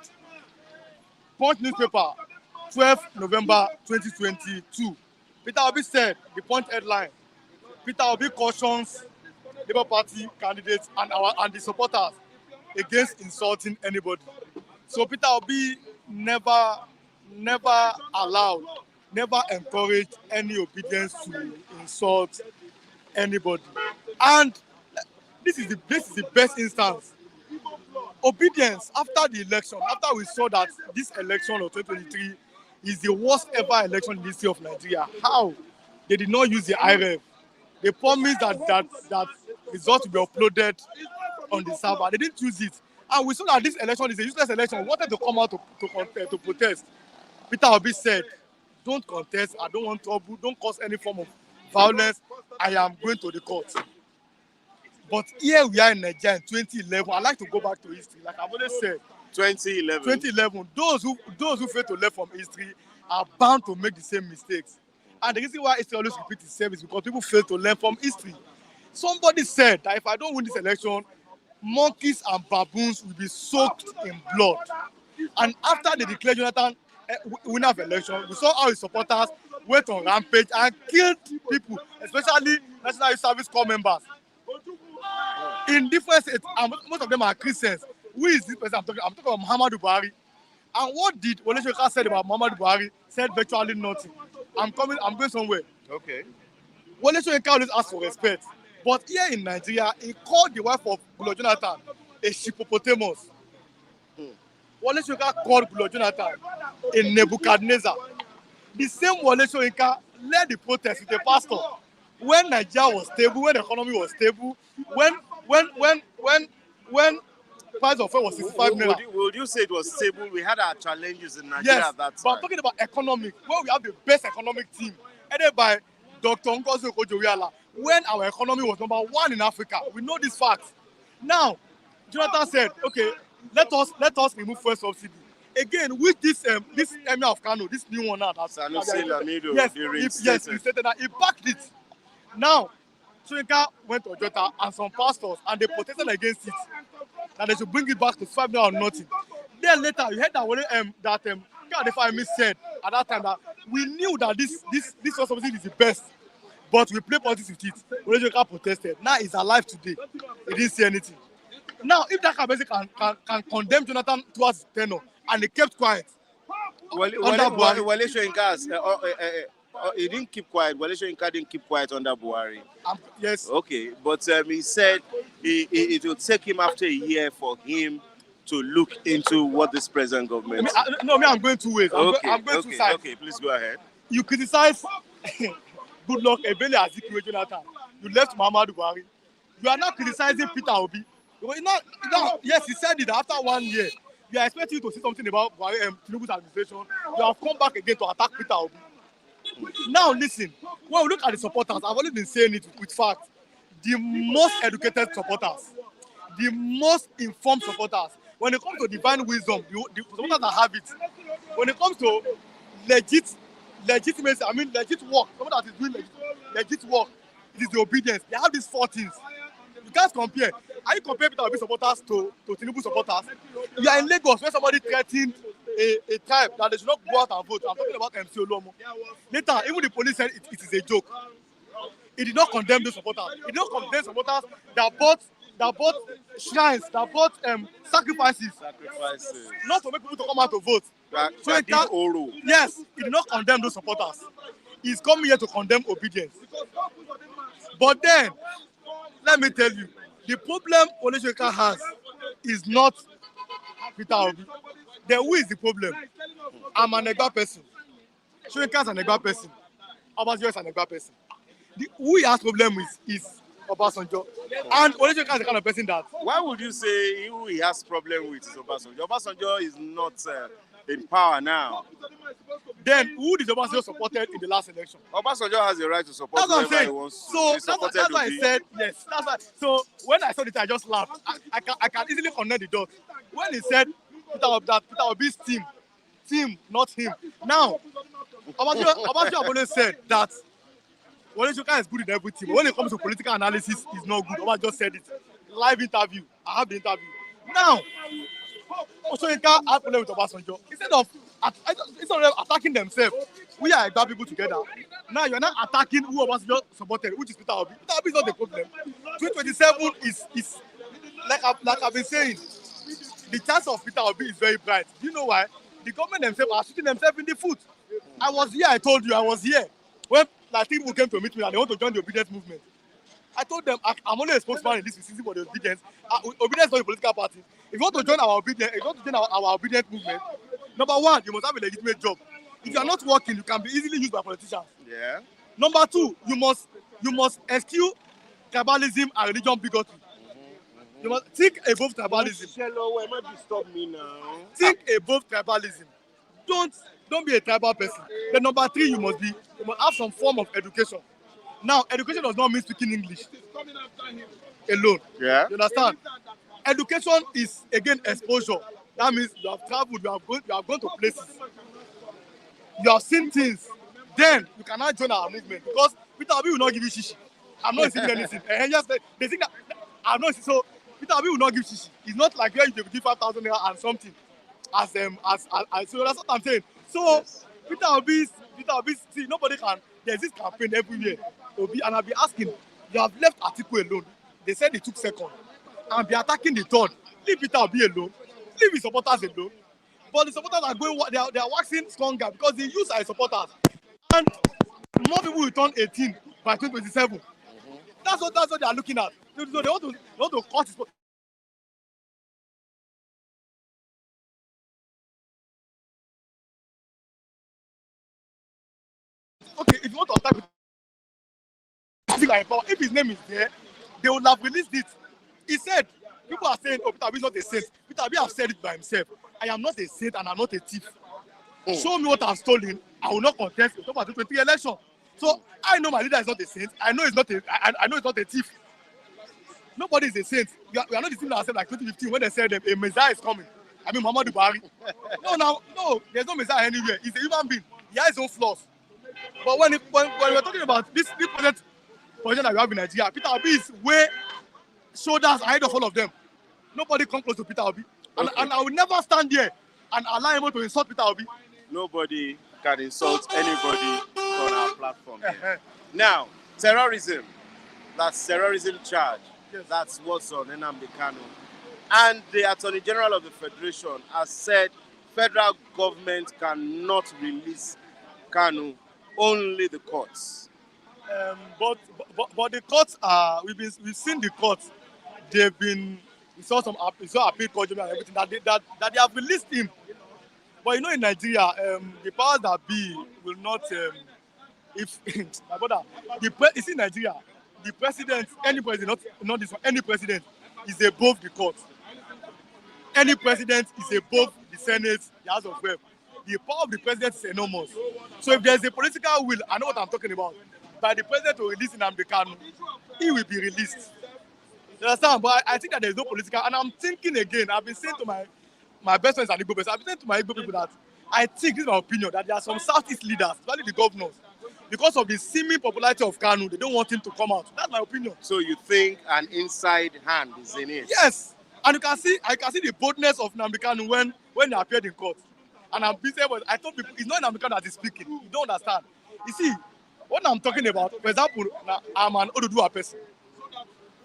Punch newspaper, 12 November 2022. Peter Obi said, the Punch headline, Peter Obi cautions Labour Party candidates and the supporters against insulting anybody. So Peter Obi never allowed, never encouraged any obedience to insult anybody. And this is the best instance. Obedience after the election, after we saw that this election of 2023 is the worst ever election in the history of Nigeria. How? They did not use the IREV. They promised that results will be uploaded on the server. They didn't use it. And we saw that this election is a useless election. We wanted to come out to protest. Peter Obi said, don't contest, I don't want trouble, don't cause any form of violence, I am going to the court. But here we are in Nigeria in 2011. I like to go back to history. Like I've always said, 2011. Those who fail to learn from history are bound to make the same mistakes. And the reason why history always repeats itself is because people fail to learn from history. Somebody said that if I don't win this election, monkeys and baboons will be soaked in blood. And after they declared Jonathan winner of election, we saw how his supporters went on rampage and killed people, especially National Youth Service Corps members. In different states, and most of them are Christians. Who is this person I'm talking about Muhammadu Buhari. And what did Wole said about Muhammadu Buhari? Said virtually nothing. I'm going somewhere. Okay. Wole always asks for respect. But here in Nigeria, he called the wife of Goodluck Jonathan a hippopotamus. Wole called Goodluck Jonathan a Nebuchadnezzar. The same Wole led the protest with a pastor when Nigeria was stable, when the economy was stable, when price of oil was 65 naira. Would you say it was stable? We had our challenges in Nigeria at that time. But I'm talking about economic, where we have the best economic team, headed by Dr. Ngozi Okonjo-Iweala, when our economy was #1 in Africa. We know this fact. Now, Jonathan said, okay, let us remove fuel subsidy. Again, with this Emir of Kano, this new one now, Sanusi Lamido, he backed it. Now, Soyinka went to Ojota and some pastors, and they protested against it, that they should bring it back to 5 naira or nothing. Then later, you heard that Emir said at that time that we knew that this subsidy is the best, but we play politics with it. Soyinka protested. Now he's alive today. He didn't say anything. Now, if that can condemn Jonathan towards his tenure, and he kept quiet. Wole he didn't keep quiet. Wole Soyinka didn't keep quiet under Buhari. Yes. Okay, but he said it will take him after a year for him to look into what this present government. I'm going two ways. I'm going two sides. Okay, please go ahead. You criticize Goodluck Ebele Azikiwe Jonathan. You left Muhammadu Buhari. You are now criticizing Peter Obi. Yes, he said it after 1 year. We are expecting you to say something about Tinubu's administration. You have come back again to attack Peter Obi. Now listen, when we look at the supporters, I've always been saying it with facts. The most educated supporters, the most informed supporters, when it comes to divine wisdom, the supporters that have it. When it comes to legitimacy, legit work, someone that is doing legit work, it is the obedience. They have these 4 things. You can't compare. Are you comparing Peter Obi supporters to Tinubu supporters? You are in Lagos where somebody threatened a tribe that they should not go out and vote. I'm talking about MC Olomo. Later, even the police said it is a joke. He did not condemn those supporters. He did not condemn supporters that bought shrines, that bought sacrifices. Not to make people to come out to vote. Yes, he did not condemn those supporters. He's coming here to condemn obedience. But then, let me tell you, the problem Wole Soyinka has is not Peter Obi. Then who is the problem? I'm an Egba person. Soyinka is an Egba person. Obasanjo is an Egba person. Who he has problem with is Obasanjo. And Wole Soyinka is the kind of person that... Why would you say who he has problem with is Obasanjo? Obasanjo is not in power now. Then who did Obasanjo supported in the last election? Obasanjo has the right to support That's what I'm whoever he saying. wants to. So He supported that's why I Obi. said yes. That's why. So when I saw it, I just laughed. I can easily connect the dots. When he said Peter Obi's team, not him. Now, Obasanjo always said that Wole Soyinka is good in everything. But when it comes to political analysis, he's not good. Obasanjo said it. Live interview. I have the interview. Now, Soyinka had problem with Obasanjo. Instead of attacking themselves, we are Egba people together. Now you're not attacking who Obasanjo supported, which is Peter Obi. Peter Obi is not the problem. 2027 is like I've been saying, the chance of Peter Obi is very bright. Do you know why? The government themselves are shooting themselves in the foot. I was here, I told you, I was here. When Tinubu came to meet me and they want to join the obedience movement. I told them, I'm only a spokesman in this season for the obedience. Obedience is not a political party. If you want to join our obedience, if you want to join our obedience movement, number one, you must have a legitimate job. If you are not working, you can be easily used by politicians. Yeah. Number two, you must eschew tribalism and religion bigotry. You must think above tribalism. Hello, why not disturb me now? Think above tribalism. Don't be a tribal person. Then number three, you must have some form of education. Now, education does not mean speaking English alone. Yeah. You understand? Education is again exposure. That means you have traveled, you have gone to places. You have seen things. Then you cannot join our movement because Peter Obi will not give you shishi. I'm not receiving anything. And yes, they think that I'm not. So Peter Obi will not give shishi. It's not like where you give 5,000 naira and something. So that's what I'm saying. So yes. Peter Obi, see, nobody can. There's this campaign everywhere. And I'll be asking, you have left Atiku alone. They said they took second. And be attacking the third. Leave Peter Obi alone. Leave his supporters alone. But the supporters are going, they are waxing stronger because they use our supporters. And more people will turn 18 by 2027. That's what they are looking at. So they want to cut his. Okay, if you want to attack if his name is there, they would have released it. He said, people are saying, oh, Peter Obi is not a saint. Peter Obi has said it by himself. I am not a saint and I'm not a thief. Show me what I've stolen. I will not contest the 2023 election. So I know my leader is not a saint. I know it's not a thief. Nobody is a saint. We are not deceiving ourselves like 2015 when they said a Messiah is coming. I mean, Muhammadu Buhari. No, there's no Messiah anywhere. He's a human being. He has his own flaws. But when we're talking about this project that we have in Nigeria, Peter Obi is way shoulders ahead of all of them. Nobody come close to Peter Obi. Okay. And I will never stand there and allow him to insult Peter Obi. Nobody can insult anybody on our platform. Now, terrorism. That's terrorism charge. Yes. That's what's on Nnamdi Kanu. And the Attorney General of the Federation has said federal government cannot release Kanu, only the courts. But the courts are, we've seen the courts. We saw appeal court and everything that they have released him. But you know, in Nigeria, the powers that be will not. My brother, you see, in Nigeria, the president, any president, not this one, any president is above the court. Any president is above the Senate, the House of Rep. The power of the president is enormous. So if there's a political will, I know what I'm talking about. By the president to release Nnamdi Kanu, he will be released. You understand? But I think that there's no political, and I'm thinking again. I've been saying to my best friends and Igbo best, I've been saying to my Igbo people that I think, this is my opinion, that there are some Southeast leaders, especially the governors, because of the seeming popularity of Kanu, they don't want him to come out. That's my opinion. So you think an inside hand is in it? Yes. And I can see the boldness of Nnamdi Kanu when he appeared in court. And I'm busy, but I told people, it's not Nnamdi Kanu that is speaking. You don't understand. You see, what I'm talking about, for example, I'm an Oduduwa person.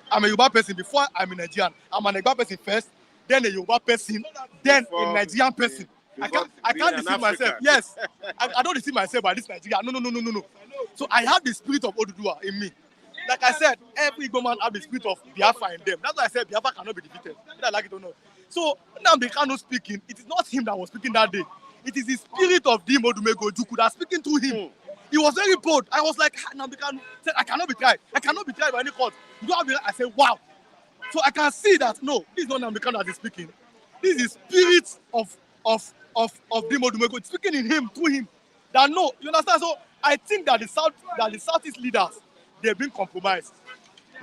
I'm a Yoruba person before I'm a Nigerian. I'm an Egba person first, then a Yoruba person, then a Nigerian person. I can't deceive myself. Yes, I don't deceive myself by this Nigeria. No. So I have the spirit of Oduduwa in me. Like I said, every Igbo man have the spirit of Biafra in them. That's why I said Biafra cannot be defeated, whether I like it or not. So Nnamdi Kanu speaking, it is not him that was speaking that day. It is the spirit of Dim Odumegojuku that speaking through him. He was very bold. I was like, Nnamdi Kanu said, I cannot be tried. I cannot be tried by any court. You don't have the, I said, wow. So I can see that no, this is not Nnamdi Kanu that is speaking. This is the spirit of Dim Odumegojuku speaking in him, through him. That no, you understand? So I think that the Southeast leaders, they've been compromised.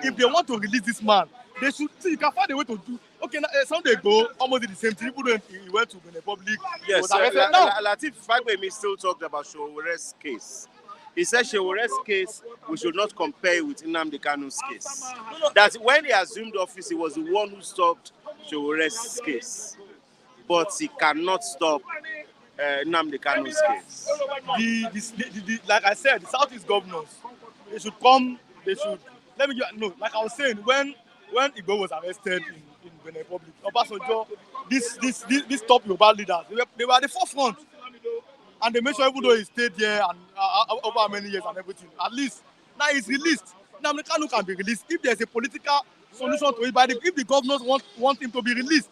If they want to release this man, they should see. You can find a way to do. Okay, Sunday ago, almost did the same thing. Even though he went to the public. Yes, Latif Fagbemi still talked about Showore's case. He said Showore's case, we should not compare with Nnamdi Kanu's case. That when he assumed office, he was the one who stopped Showore's case. But he cannot stop Nnamdi Kanu's case. Like I said, the Southeast governors, they should come. They should. Let me like I was saying, when Igbo was arrested in Benin Republic, Obasanjo, these top Yoruba leaders, they were at the forefront, and they made sure even though he stayed here and over many years and everything, at least now he's released. Nnamdi Kanu can be released if there's a political solution to it. If the governors want him to be released,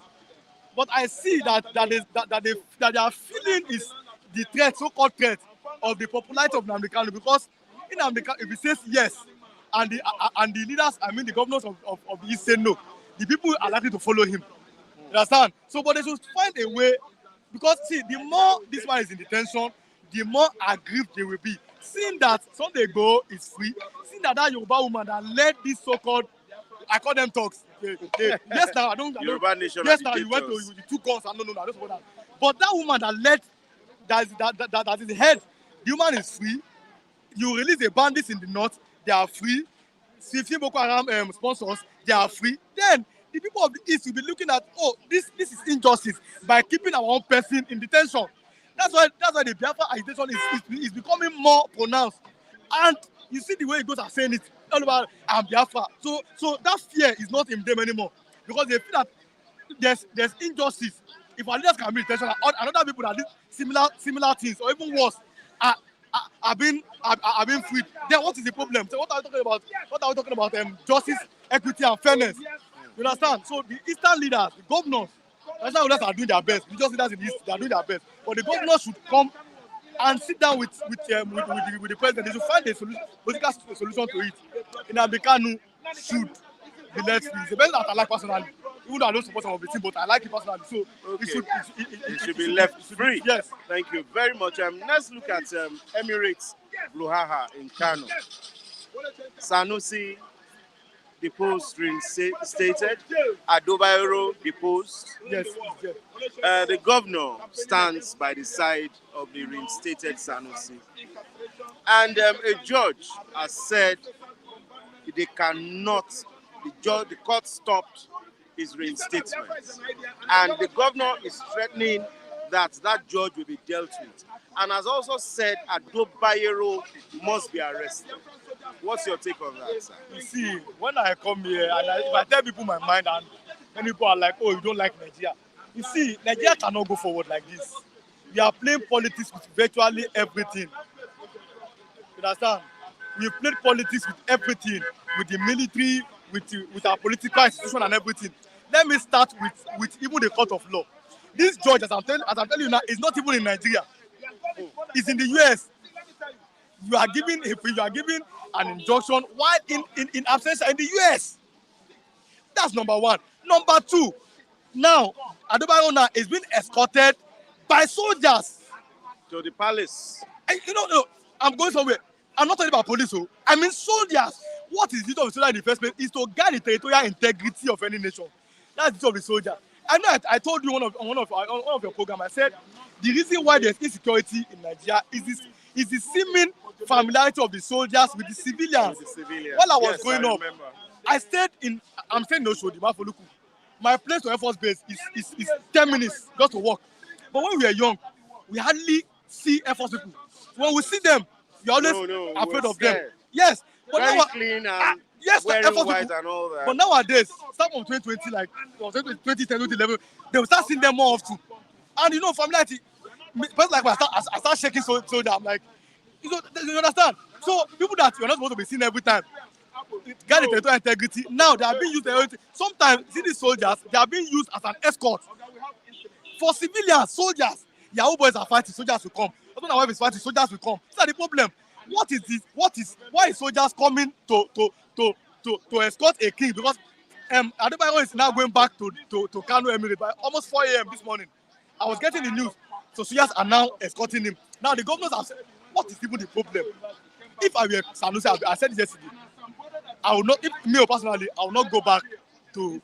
but I see that their feeling is the threat, so-called threat of the popularity of Nnamdi Kanu, because Nnamdi Kanu, if he says yes, and the leaders, I mean the governors of the East say no, the people are likely to follow him. You understand? So, but they should find a way, because see, the more this man is in detention, the more aggrieved they will be. Seeing that Sunday ago is free, seeing that Yoruba woman that led this so-called, I call them talks. Yes, now I don't. Yoruba nation. Yes, now you went to you took guns and no, I don't support that. But that woman that led, that is the head. The woman is free. You release the bandits in the north, they are free. 15 Boko Haram sponsors, they are free. Then the people of the East will be looking at, oh, this is injustice by keeping our own person in detention. That's why the Biafra agitation is becoming more pronounced. And you see the way it goes are saying it all about Biafra. So that fear is not in them anymore, because they feel that there's injustice. If our leaders can be in detention, and other people that did similar things or even worse are being freed, then what is the problem? So what are we talking about? What are we talking about? Justice, equity, and fairness. You understand? So the Eastern leaders, the governors, national leaders are doing their best. The just leaders in the East, they are doing their best. But the governors should come and sit down with the president. They should find a political solution to it. Nnamdi Kanu should be let free. It's the best that I like personally. Even though I don't support some of the team, but I like it personally. So okay. It should be left free. Yes. Thank you very much. Let's look at Emirates Luhaha in Kano. Sanusi deposed, reinstated. Adobayero deposed. Yes. The governor stands by the side of the reinstated Sanusi. And a judge has said they cannot, the court stopped his reinstatement. And the governor is threatening that judge will be dealt with. And has also said Adobayero must be arrested. What's your take on that, sir? You see, when I come here and if I tell people my mind, and many people are like, oh, you don't like Nigeria. You see, Nigeria cannot go forward like this. We are playing politics with virtually everything. You understand? We've played politics with everything, with the military, with our political institution and everything. Let me start with even the court of law. This judge, as I'm telling you now, is not even in Nigeria. It's in the US. You are giving an injunction while in absentia in the US. That's number one. Number two, now Adebayo now is being escorted by soldiers to the palace. And no, I'm going somewhere. I'm not talking about police. I mean soldiers. What is the duty of a soldier in the first place? Is to guard the territorial integrity of any nation. That's the job of the soldier. I know I told you on one of your programs. I said the reason why there's insecurity in Nigeria is the seeming familiarity of the soldiers with the civilians. While I was growing up, I'm staying in Oshodi, Mafoluku. My place to Air Force Base is 10 minutes just to walk. But when we were young, we hardly see Air Force people. When we see them, we're always afraid of them. Yes. But very now, clean and yes, wearing Air Force white people, and all that. but nowadays, start from 2020, like 2010, 2011, they will start seeing them more often. And familiarity, But like when I start shaking soldier, I'm like, you understand? So people that you're not supposed to be seen every time, get the territorial integrity. Now they are being used. Sometimes see these soldiers, they are being used as an escort for civilians, soldiers. Yahoo boys are fighting, soldiers will come. Husband and wife is fighting, soldiers will come. These are the problem. What is this? Why is soldiers coming to escort a king? Because Adebayo is now going back to Kano Emirate by almost 4 a.m. this morning. I was getting the news. So soldiers are now escorting him. Now the governors have said, what is even the problem? If I were Sanusi, I said it yesterday, I will not, if me personally, I will not go back to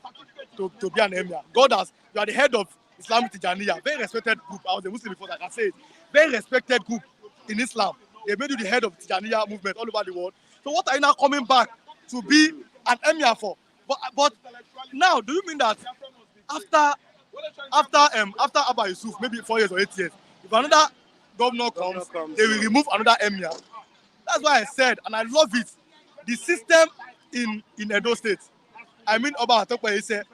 be an emir. God has, you are the head of Islamic Tijaniya, very respected group. I was a Muslim before that, I can say it. Very respected group in Islam. They made you the head of Tijaniya movement all over the world. So what are you now coming back to be an emir for? But now, do you mean that after Abba Yusuf, maybe 4 years or 8 years, if another governor comes, they will remove another emir? That's why I said, and I love it, the system in Edo State. I mean, Oba Atokwe, he said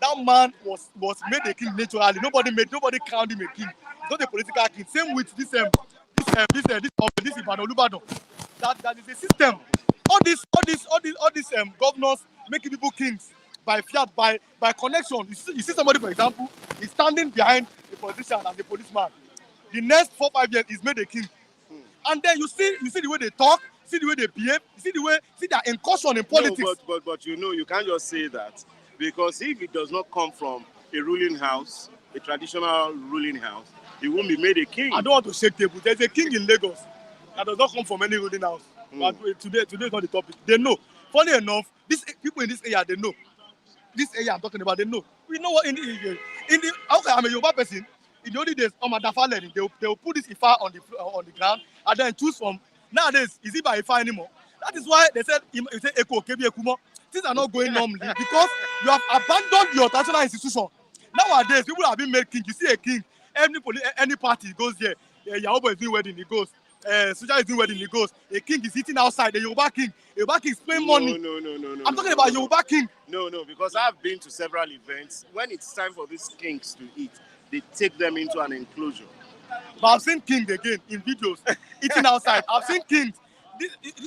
that man was made a king naturally. Nobody crowned him a king. He's not a political king. Same with this Ibadan Olubadan. That is a system. All these governors making people kings by fiat, by connection. You see somebody, for example, is standing behind a politician as a policeman. The next 4-5 years, he's made a king. And then you see the way they talk, see the way they behave, see their incursion in politics. No, but you can't just say that, because if it does not come from a ruling house, a traditional ruling house, he won't be made a king. I don't want to shake table. There's a king in Lagos that does not come from any ruling house. But today is not the topic. They know. Funny enough, these people in this area, they know. This area I'm talking about, they know. We know what in the okay, I'm a Yoruba person. In the only days, they will put this Ifa on the ground and then choose from. Nowadays, is it by Ifa anymore? That is why they said Eko Kebi Ekumo. Things are not going normally because you have abandoned your traditional institution. Nowadays, people have been made king. You see a king, any party goes there. Yahobo is doing wedding, he goes. Soja is doing wedding, he goes. A king is eating outside. The Yoruba king is paying money. No. I'm talking about Yoruba king. No, because I've been to several events. When it's time for these kings to eat, they take them into an enclosure. But I've seen kings again in videos eating outside. I've seen kings.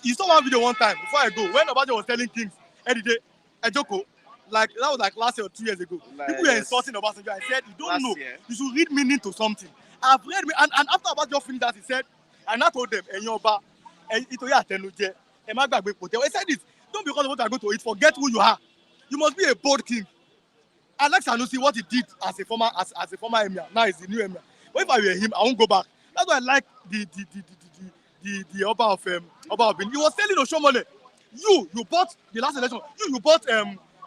You saw one video one time before I go when Obajo was telling kings, Edide, Ejoko, like that was like last year or 2 years ago. People were insulting Obasanjo. I said, you don't know. You should read meaning to something. I've read and after Obasanjo finished that, he said, and I told them, Enyoba, Itoya Tenuje, Emagba Potel. He said this, don't because of what I go to eat, forget who you are. You must be a bold king. I like Sanusi what he did as a former emir. Now he's the new emir. But if I were him, I won't go back. That's why I like the Oba of Benin. He was telling Oshomole, you bought the last election. You bought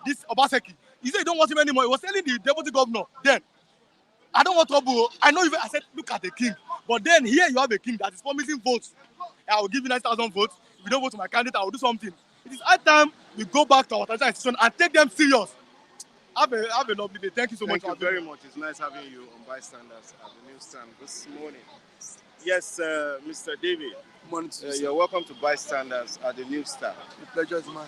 this Obaseki. He said you don't want him anymore. He was telling the deputy governor then, I don't want trouble. I know I said look at the king. But then here you have a king that is promising votes. I will give you 9,000 votes. If you don't vote for my candidate, I will do something. It is high time we go back to our traditional institution and take them serious. Have a lovely day. Thank you so much. Thank you very much. It's nice having you on Bystanders at the newsstand this morning. Yes, Mr. David. Good morning to you. You're welcome to Bystanders at the newsstand. The pleasure is mine.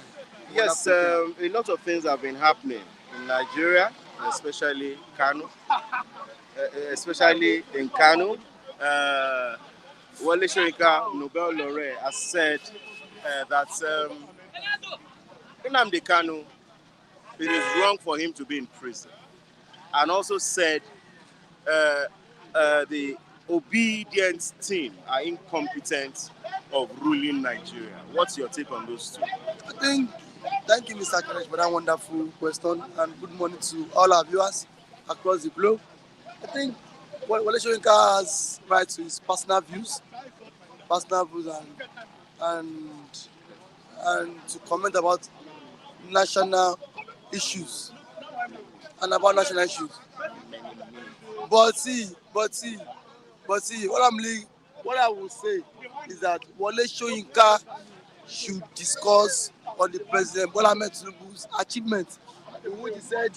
Yes, a lot of things have been happening in Nigeria, especially Kano. Especially in Kano. Wole Soyinka, Nobel laureate, has said that Nnamdi Kanu, it is wrong for him to be in prison, and also said the obedient team are incompetent of ruling Nigeria. What's your take on those two? Thank you, Mr. Karesh, for that wonderful question, and good morning to all our viewers across the globe. I think Wole Soyinka has right to his personal views and to comment about national issues and about national issues. But see, what I will say is that Wole Soyinka should discuss on the President Bola Ahmed Tinubu's achievements, in which he said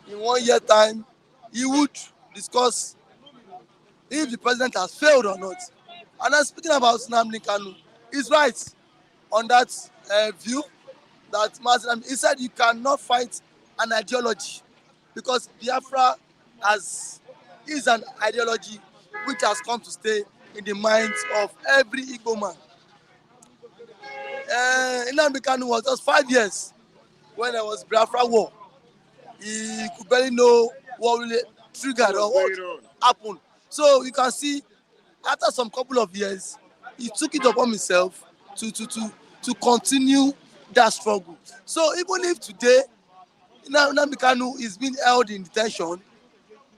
in 1 year time he would discuss if the president has failed or not. And I'm speaking about Nnamdi Kanu. He's right on that view that he said you cannot fight an ideology because Biafra is an ideology which has come to stay in the minds of every Igbo man. Nnamdi Kanu was just 5 years when there was Biafra war. He could barely know what really triggered or what happened. So you can see, after some couple of years, he took it upon himself to continue that struggle. So even if today Nnamdi Kanu is being held in detention,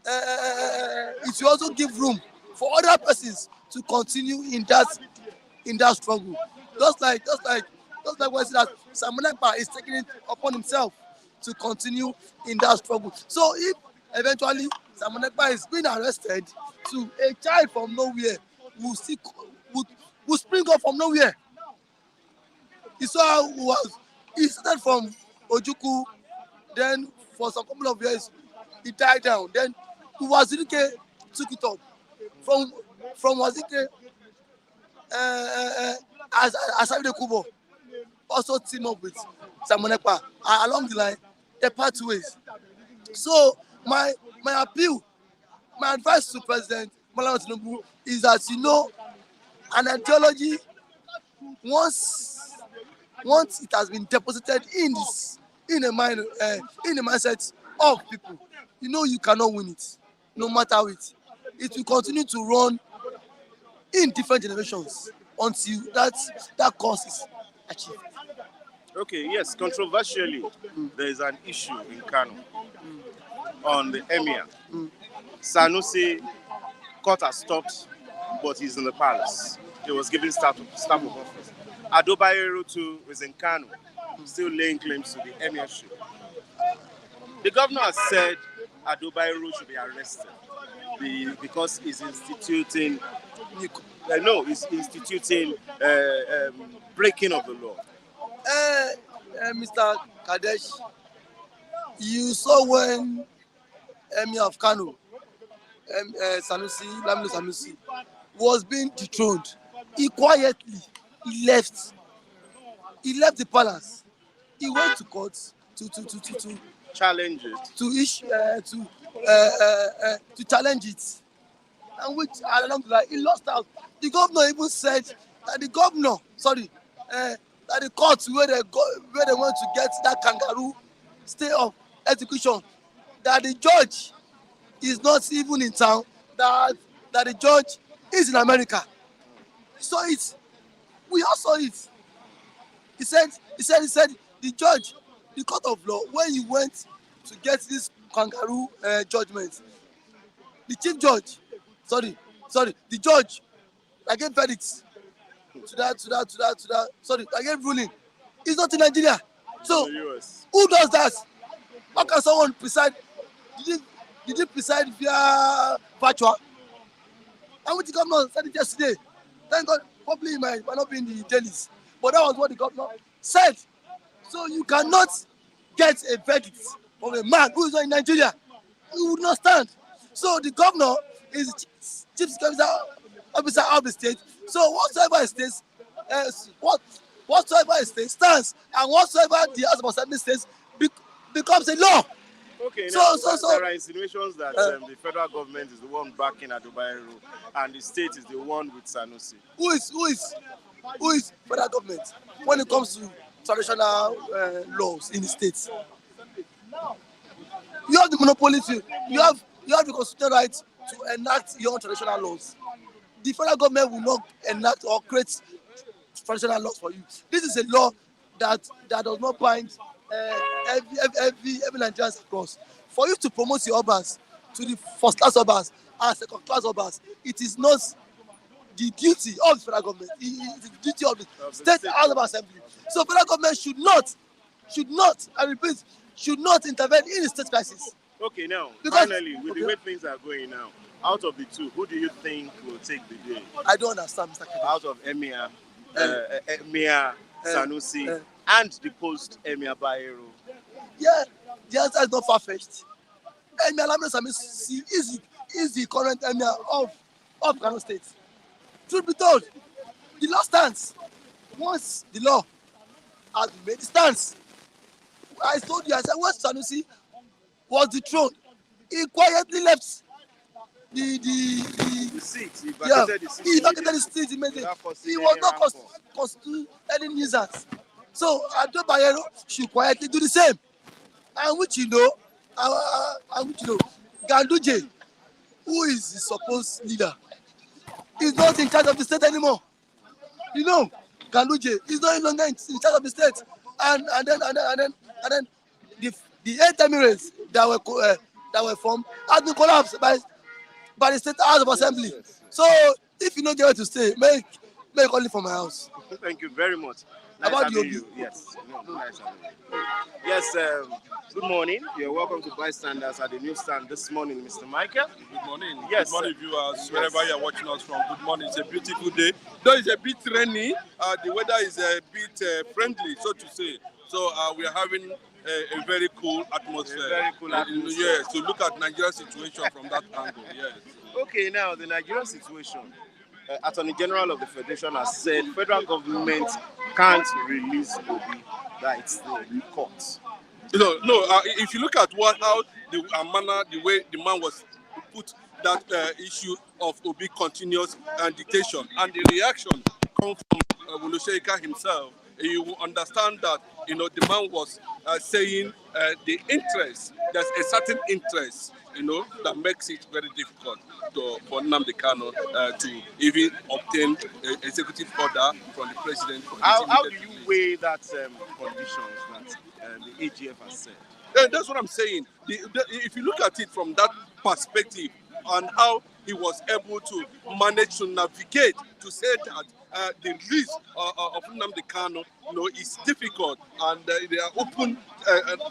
it will also give room for other persons to continue in that struggle. Just like we see that Simon Ekpa is taking it upon himself to continue in that struggle. So if eventually Simon Ekpa is being arrested, to a child from nowhere will spring up from nowhere. You saw he started from Ojukwu, then for some couple of years he died down. Then Wazirike took it up. From Wazirike, Asabide Kubo also team up with Simon Ekpa. Along the line, they part ways. So my appeal, my advice to President Tinubu is that, you know, an ideology, once it has been deposited in the mindset of people, you know, you cannot win it, no matter what. It will continue to run in different generations until that cause is achieved. Okay, yes, controversially, there is an issue in Kano on the Emir. Sanusi court has stopped, but he's in the palace. He was given stamp of office. Adobayero too is in Kano, still laying claims to the emirship. The governor has said Adobayero should be arrested because he's instituting breaking of the law. Mr. Kadesh, you saw when Emir of Kano, Lamine Sanusi, was being dethroned. He quietly left the palace. He went to court to challenge it, to challenge it, and which along the line he lost out. The governor even said that that the court where they want to get that kangaroo stay of execution, that the judge is not even in town, that the judge is in America. So we all saw it. He said the judge, the court of law, when you went to get this kangaroo judgment, the chief judge, the judge that gave verdicts to that, I gave ruling. It's not in Nigeria. So who does that? How can someone preside? Did he preside via virtual? And what the governor said it yesterday. Thank God, probably he might not be in the dailies, but that was what the governor said. So you cannot get a verdict from a man who is not in Nigeria. He would not stand. So the governor is chief security officer of the state. So whatsoever it states, whatsoever it states stands, and whatsoever the House of Assembly states becomes a law. Okay, now there are insinuations that the federal government is the one backing Adobayero and the state is the one with Sanusi. Who is federal government when it comes to traditional laws in the states? You have the monopoly you have the constitutional right to enact your own traditional laws. The federal government will not enact or create traditional laws for you. This is a law that does not bind every Nigerians across. For you to promote your urbans to the first-class urbans and second-class urbans, it is not the duty of the federal government. It is the duty of the state House of Assembly. So federal government should not, I repeat, should not intervene in the state crisis. Okay, now, finally, with the way things are going now, out of the two, who do you think will take the day? I don't understand, Mr. Kennedy. Out of Emir, Sanusi, and the post-Emir Bayero? Yeah, the answer is not far-fetched. Emir Lamine Sanusi is the current Emir of Kano State. Truth be told, the law stands. Once the law has been made, it stands. I told you, I said, once Sanusi was dethroned, he quietly left the seat. He Yeah, vacated the seat. he vacated the seat immediately. Without causing He was any not rancor. constitute any nuisance. So Ado Bayero should quietly do the same. And which you know, Ganduje, who is the supposed leader, is not in charge of the state anymore. You know, Ganduje is not longer in charge of the state. And then the 8 Emirates that were formed had been collapsed by the state house of assembly. Yes. So if you don't get where to stay, make only for my house. Thank you very much. Nice About having you? you. Yes. No, nice having you. Yes, good morning. You're welcome to Bystanders at the newsstand this morning, Mr. Michael. Good morning. Yes, Good morning, viewers, wherever you're watching us from. Good morning. It's a beautiful day. Though it's a bit rainy, the weather is a bit friendly, so to say. So we are having a very cool atmosphere. A very cool atmosphere. Yes, to look at Nigeria's situation from that angle, yes. Okay, now the Nigerian situation. Attorney General of the Federation has said federal government can't release Obi, that it's the court. No. If you look at how the manner, the way the man was put that issue of Obi continuous dictation, and the reaction come from Wole himself, you will understand that the man was saying the interest. There's a certain interest, that makes it very difficult for Nnamdi Kanu to even obtain an executive order from the president. How do you weigh that conditions that the AGF has said? That's what I'm saying. If you look at it from that perspective and how he was able to manage to navigate to say that the release of Nnamdi Kanu, is difficult, and they are open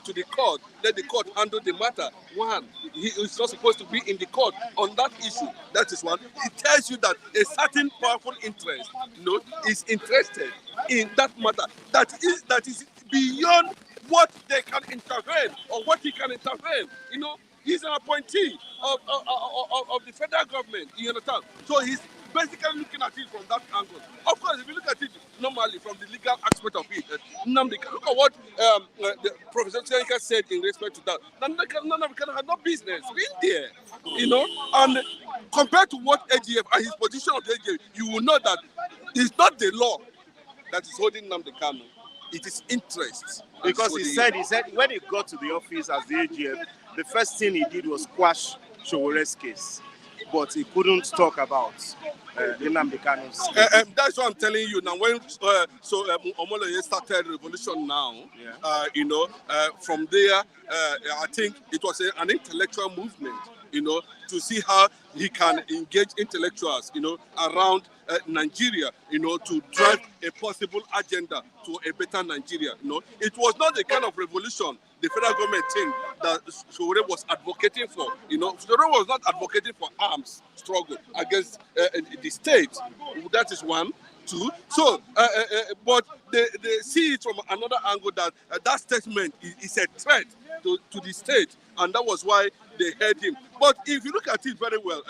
to the court. Let the court handle the matter. One, he is not supposed to be in the court on that issue. That is one. It tells you that a certain powerful interest, is interested in that matter. That is beyond what they can intervene or what he can intervene. He's an appointee of the federal government. You understand? So he's basically looking at it from that angle. Of course, if you look at it normally from the legal aspect of it, Nnamdi Kanu, look at what the Professor Soyinka said in respect to that. Nnamdi Kanu had no business being there, And compared to what AGF and his position of the AGF, you will know that it's not the law that is holding Nnamdi Kanu. It is interest. Because he said when he got to the office as the AGF, the first thing he did was quash Showore's case, but he couldn't talk about Nnamdi Kanu's case. That's what I'm telling you now. When Omoloye started revolution now, from there, I think it was an intellectual movement, to see how he can engage intellectuals, around Nigeria, to drive a possible agenda to a better Nigeria. It was not the kind of revolution the federal government think that Sowore was advocating for. Sowore was not advocating for arms struggle against the state. That is one. Two. So, but they see it from another angle that that statement is a threat to the state, and that was why they heard him. But if you look at it very well,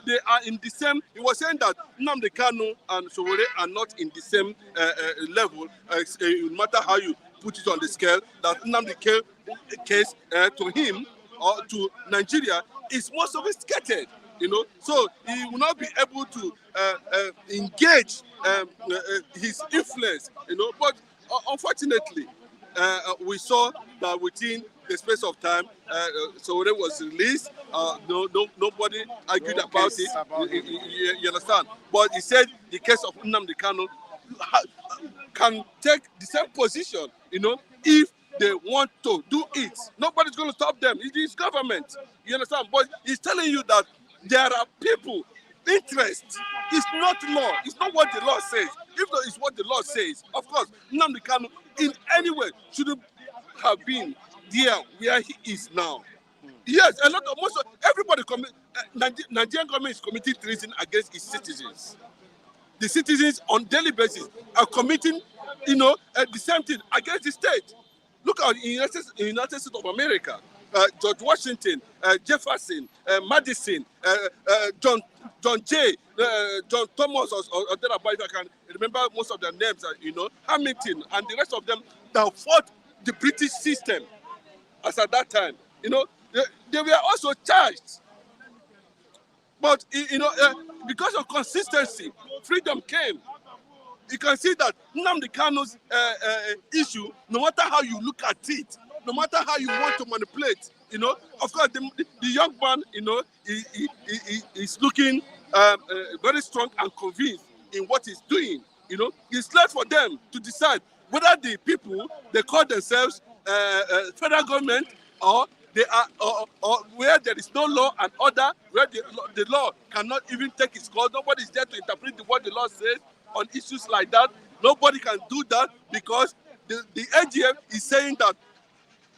they are in the same. He was saying that Nnamdi Kanu and Sowore are not in the same level. No matter how you put it on the scale, that Nnamdi case to him or to Nigeria is more sophisticated. So he will not be able to engage his influence. But unfortunately, we saw that within the space of time, Sowore was released. Nobody argued about it. You understand? But he said the case of Nnamdi Kanu can take the same position, if they want to do it. Nobody's going to stop them. It is government. You understand? But he's telling you that there are people, interest. It's not law. It's not what the law says. If it's what the law says, of course, Nnamdi Kanu in any way shouldn't have been there where he is now. Yes, everybody, Nigerian government is committing treason against its citizens. The citizens on daily basis are committing, the same thing against the state. Look at the United States of America. George Washington, Jefferson, Madison, John Jay, John Thomas, or thereabout, if I can remember most of their names, Hamilton, and the rest of them that fought the British system as at that time. They were also charged But because of consistency, freedom came. You can see that Nnamdi Kanu's issue, no matter how you look at it, no matter how you want to manipulate, of course, the young man, is looking very strong and convinced in what he's doing. It's left for them to decide whether the people they call themselves federal government or they are or where there is no law and order, where the law cannot even take its course. Nobody is there to interpret what the law says on issues like that. Nobody can do that because the AGM is saying that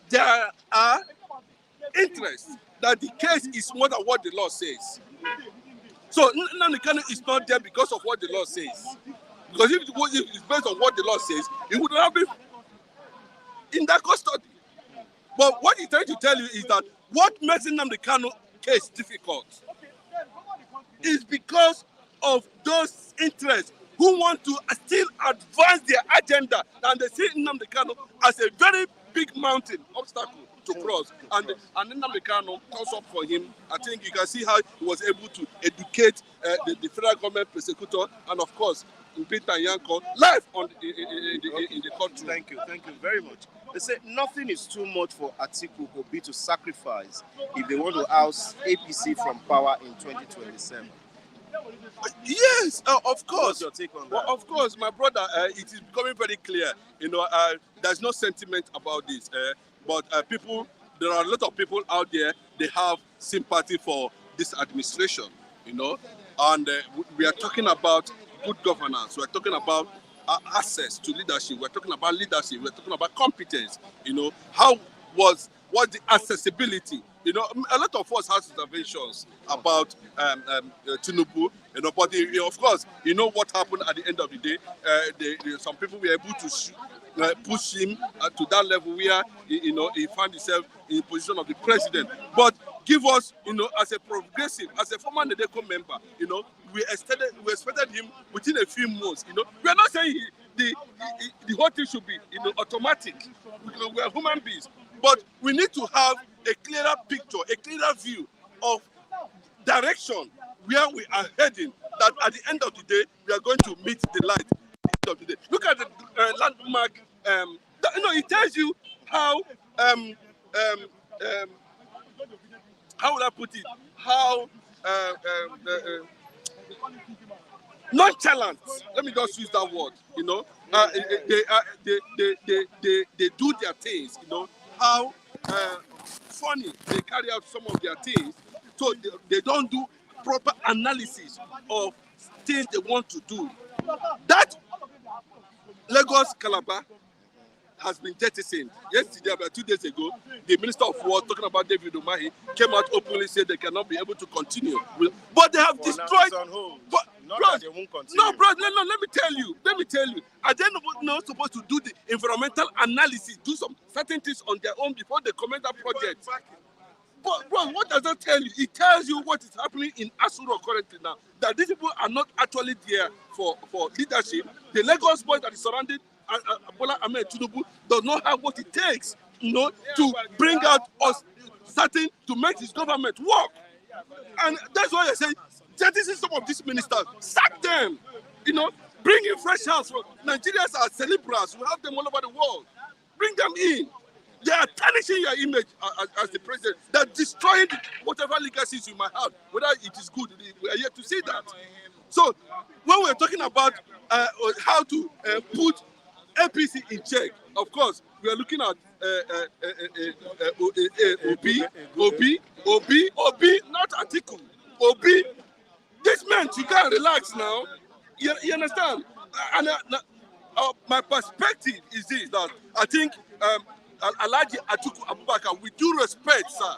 there are interests, that the case is more than what the law says. So Nnamdi Kanu is not there because of what the law says. Because if it's based on what the law says, it would not be in that custody. But what he's trying to tell you is that what makes Nnamdi Kanu case difficult is because of those interests who want to still advance their agenda, and they see Nnamdi Kanu as a very big mountain obstacle to cross. And Nnamdi Kanu comes up for him. I think you can see how he was able to educate the federal government prosecutor, and of course, Peter Yanko live in the courtroom. Thank you very much. They say nothing is too much for Atiku Obi to sacrifice if they want to oust APC from power in 2027. Yes, of course. What's your take on that? Well, of course, my brother, it is becoming very clear. There's no sentiment about this. But there are a lot of people out there, they have sympathy for this administration, and we are talking about good governance. We're talking about access to leadership. We're talking about leadership. We're talking about competence. How was the accessibility? A lot of us have observations about Tinubu. But of course, what happened at the end of the day. Some people were able to push him to that level where he found himself in the position of the president. But give us, as a progressive, as a former NEDECO member, we expected him within a few months. We are not saying the whole thing should be automatic. We are human beings, but we need to have a clearer picture, a clearer view of direction where we are heading. That at the end of the day, we are going to meet the light. At the end of the day, look at the landmark. It tells you how would I put it? How nonchalant. Let me just use that word. They do their things. How funny they carry out some of their things. So they don't do proper analysis of things they want to do. That Lagos Calabar has been jettisoned. Yesterday, about 2 days ago, the Minister of War, talking about David Umahi, came out openly and said they cannot be able to continue. But they have destroyed. But, that they won't continue. No, bro, no, let me tell you. Are they not supposed to do the environmental analysis, do some certain things on their own before they commence that project? But, bro, what does that tell you? It tells you what is happening in Asuro currently now. That these people are not actually there for leadership. The Lagos boys that is surrounded Bola Ahmed Tinubu does not have what it takes, to bring out us certain to make his government work. And that's why I say, jettison some of these ministers, sack them, bring in fresh hands. Nigerians are celebrants. We have them all over the world. Bring them in. They are tarnishing your image as the president. They're destroying whatever legacies you might have. Whether it is good, we are yet to see that. So when we're talking about how to put APC in check, of course, we are looking at Obi, not Atiku. Obi, this man, you can't relax now. You understand? And my perspective is this, that I think Alhaji Atiku Abubakar, with due respect, sir,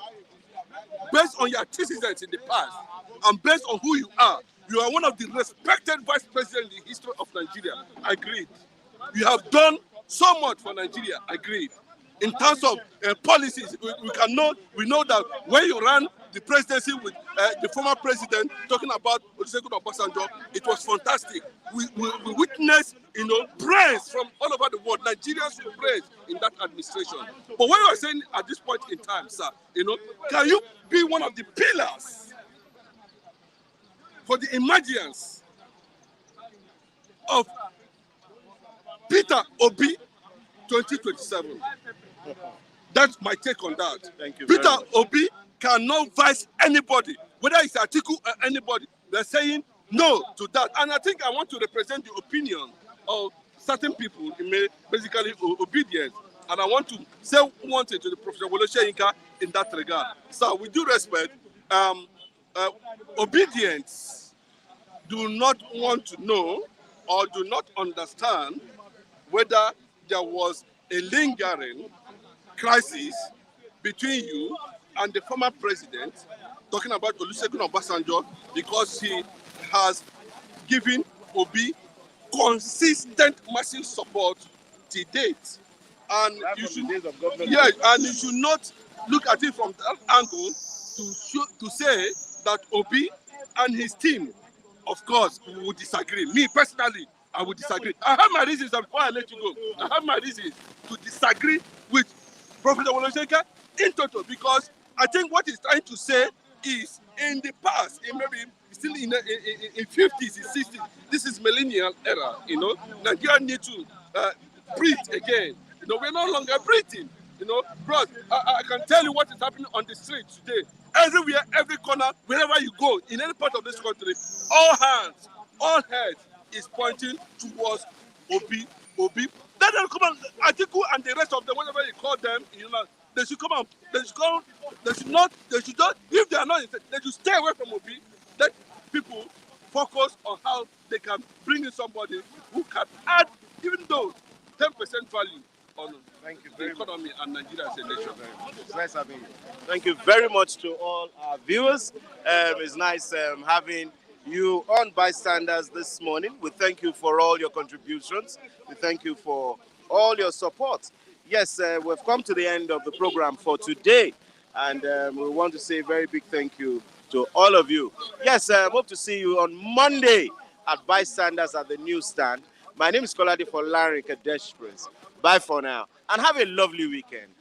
based on your antecedents in the past and based on who you are one of the respected vice presidents in the history of Nigeria. Agreed. You have done so much for Nigeria. Agreed. In terms of policies, we know that when you ran the presidency with the former president, talking about Olusegun Obasanjo, it was fantastic. We witnessed, praise from all over the world. Nigerians will praise in that administration. But what you are saying at this point in time, sir, can you be one of the pillars for the emergence of Peter Obi 2027. That's my take on that. Thank you. Peter Obi cannot vice anybody, whether it's Atiku or anybody. They're saying no to that. And I think I want to represent the opinion of certain people in basically obedience. And I want to say one thing to the Professor Wole Soyinka in that regard. So with due respect, obedience do not want to know or do not understand whether there was a lingering crisis between you and the former president, talking about Olusegun Obasanjo, because he has given Obi consistent massive support to date. And you should, and you should not look at it from that angle to say that Obi and his team, of course, would disagree. Me personally, I would disagree. I have my reasons, and before I let you go, I have my reasons to disagree with Professor Wole Soyinka in total, because I think what he's trying to say is in the past, in maybe still in 50s, in 60s, this is millennial era, Nigeria need to breathe again. We're no longer breathing, bros. I can tell you what is happening on the streets today. Everywhere, every corner, wherever you go, in any part of this country, all hands, all heads is pointing towards Obi. Let them come on, Atiku and the rest of them, whatever you call them, they should come on. They should not, if they are not, they should stay away from Obi. Let people focus on how they can bring in somebody who can add, even though 10% value on the economy and Nigeria as a nation. It's nice having you. Thank you very much to all our viewers. It's nice having you on Bystanders this morning. We thank you for all your contributions. We thank you for all your support. Yes, we've come to the end of the program for today, and we want to say a very big thank you to all of you. Yes, hope to see you on Monday at Bystanders at the newsstand. My name is Kolade for Larry Kadesh Prince. Bye for now, and have a lovely weekend.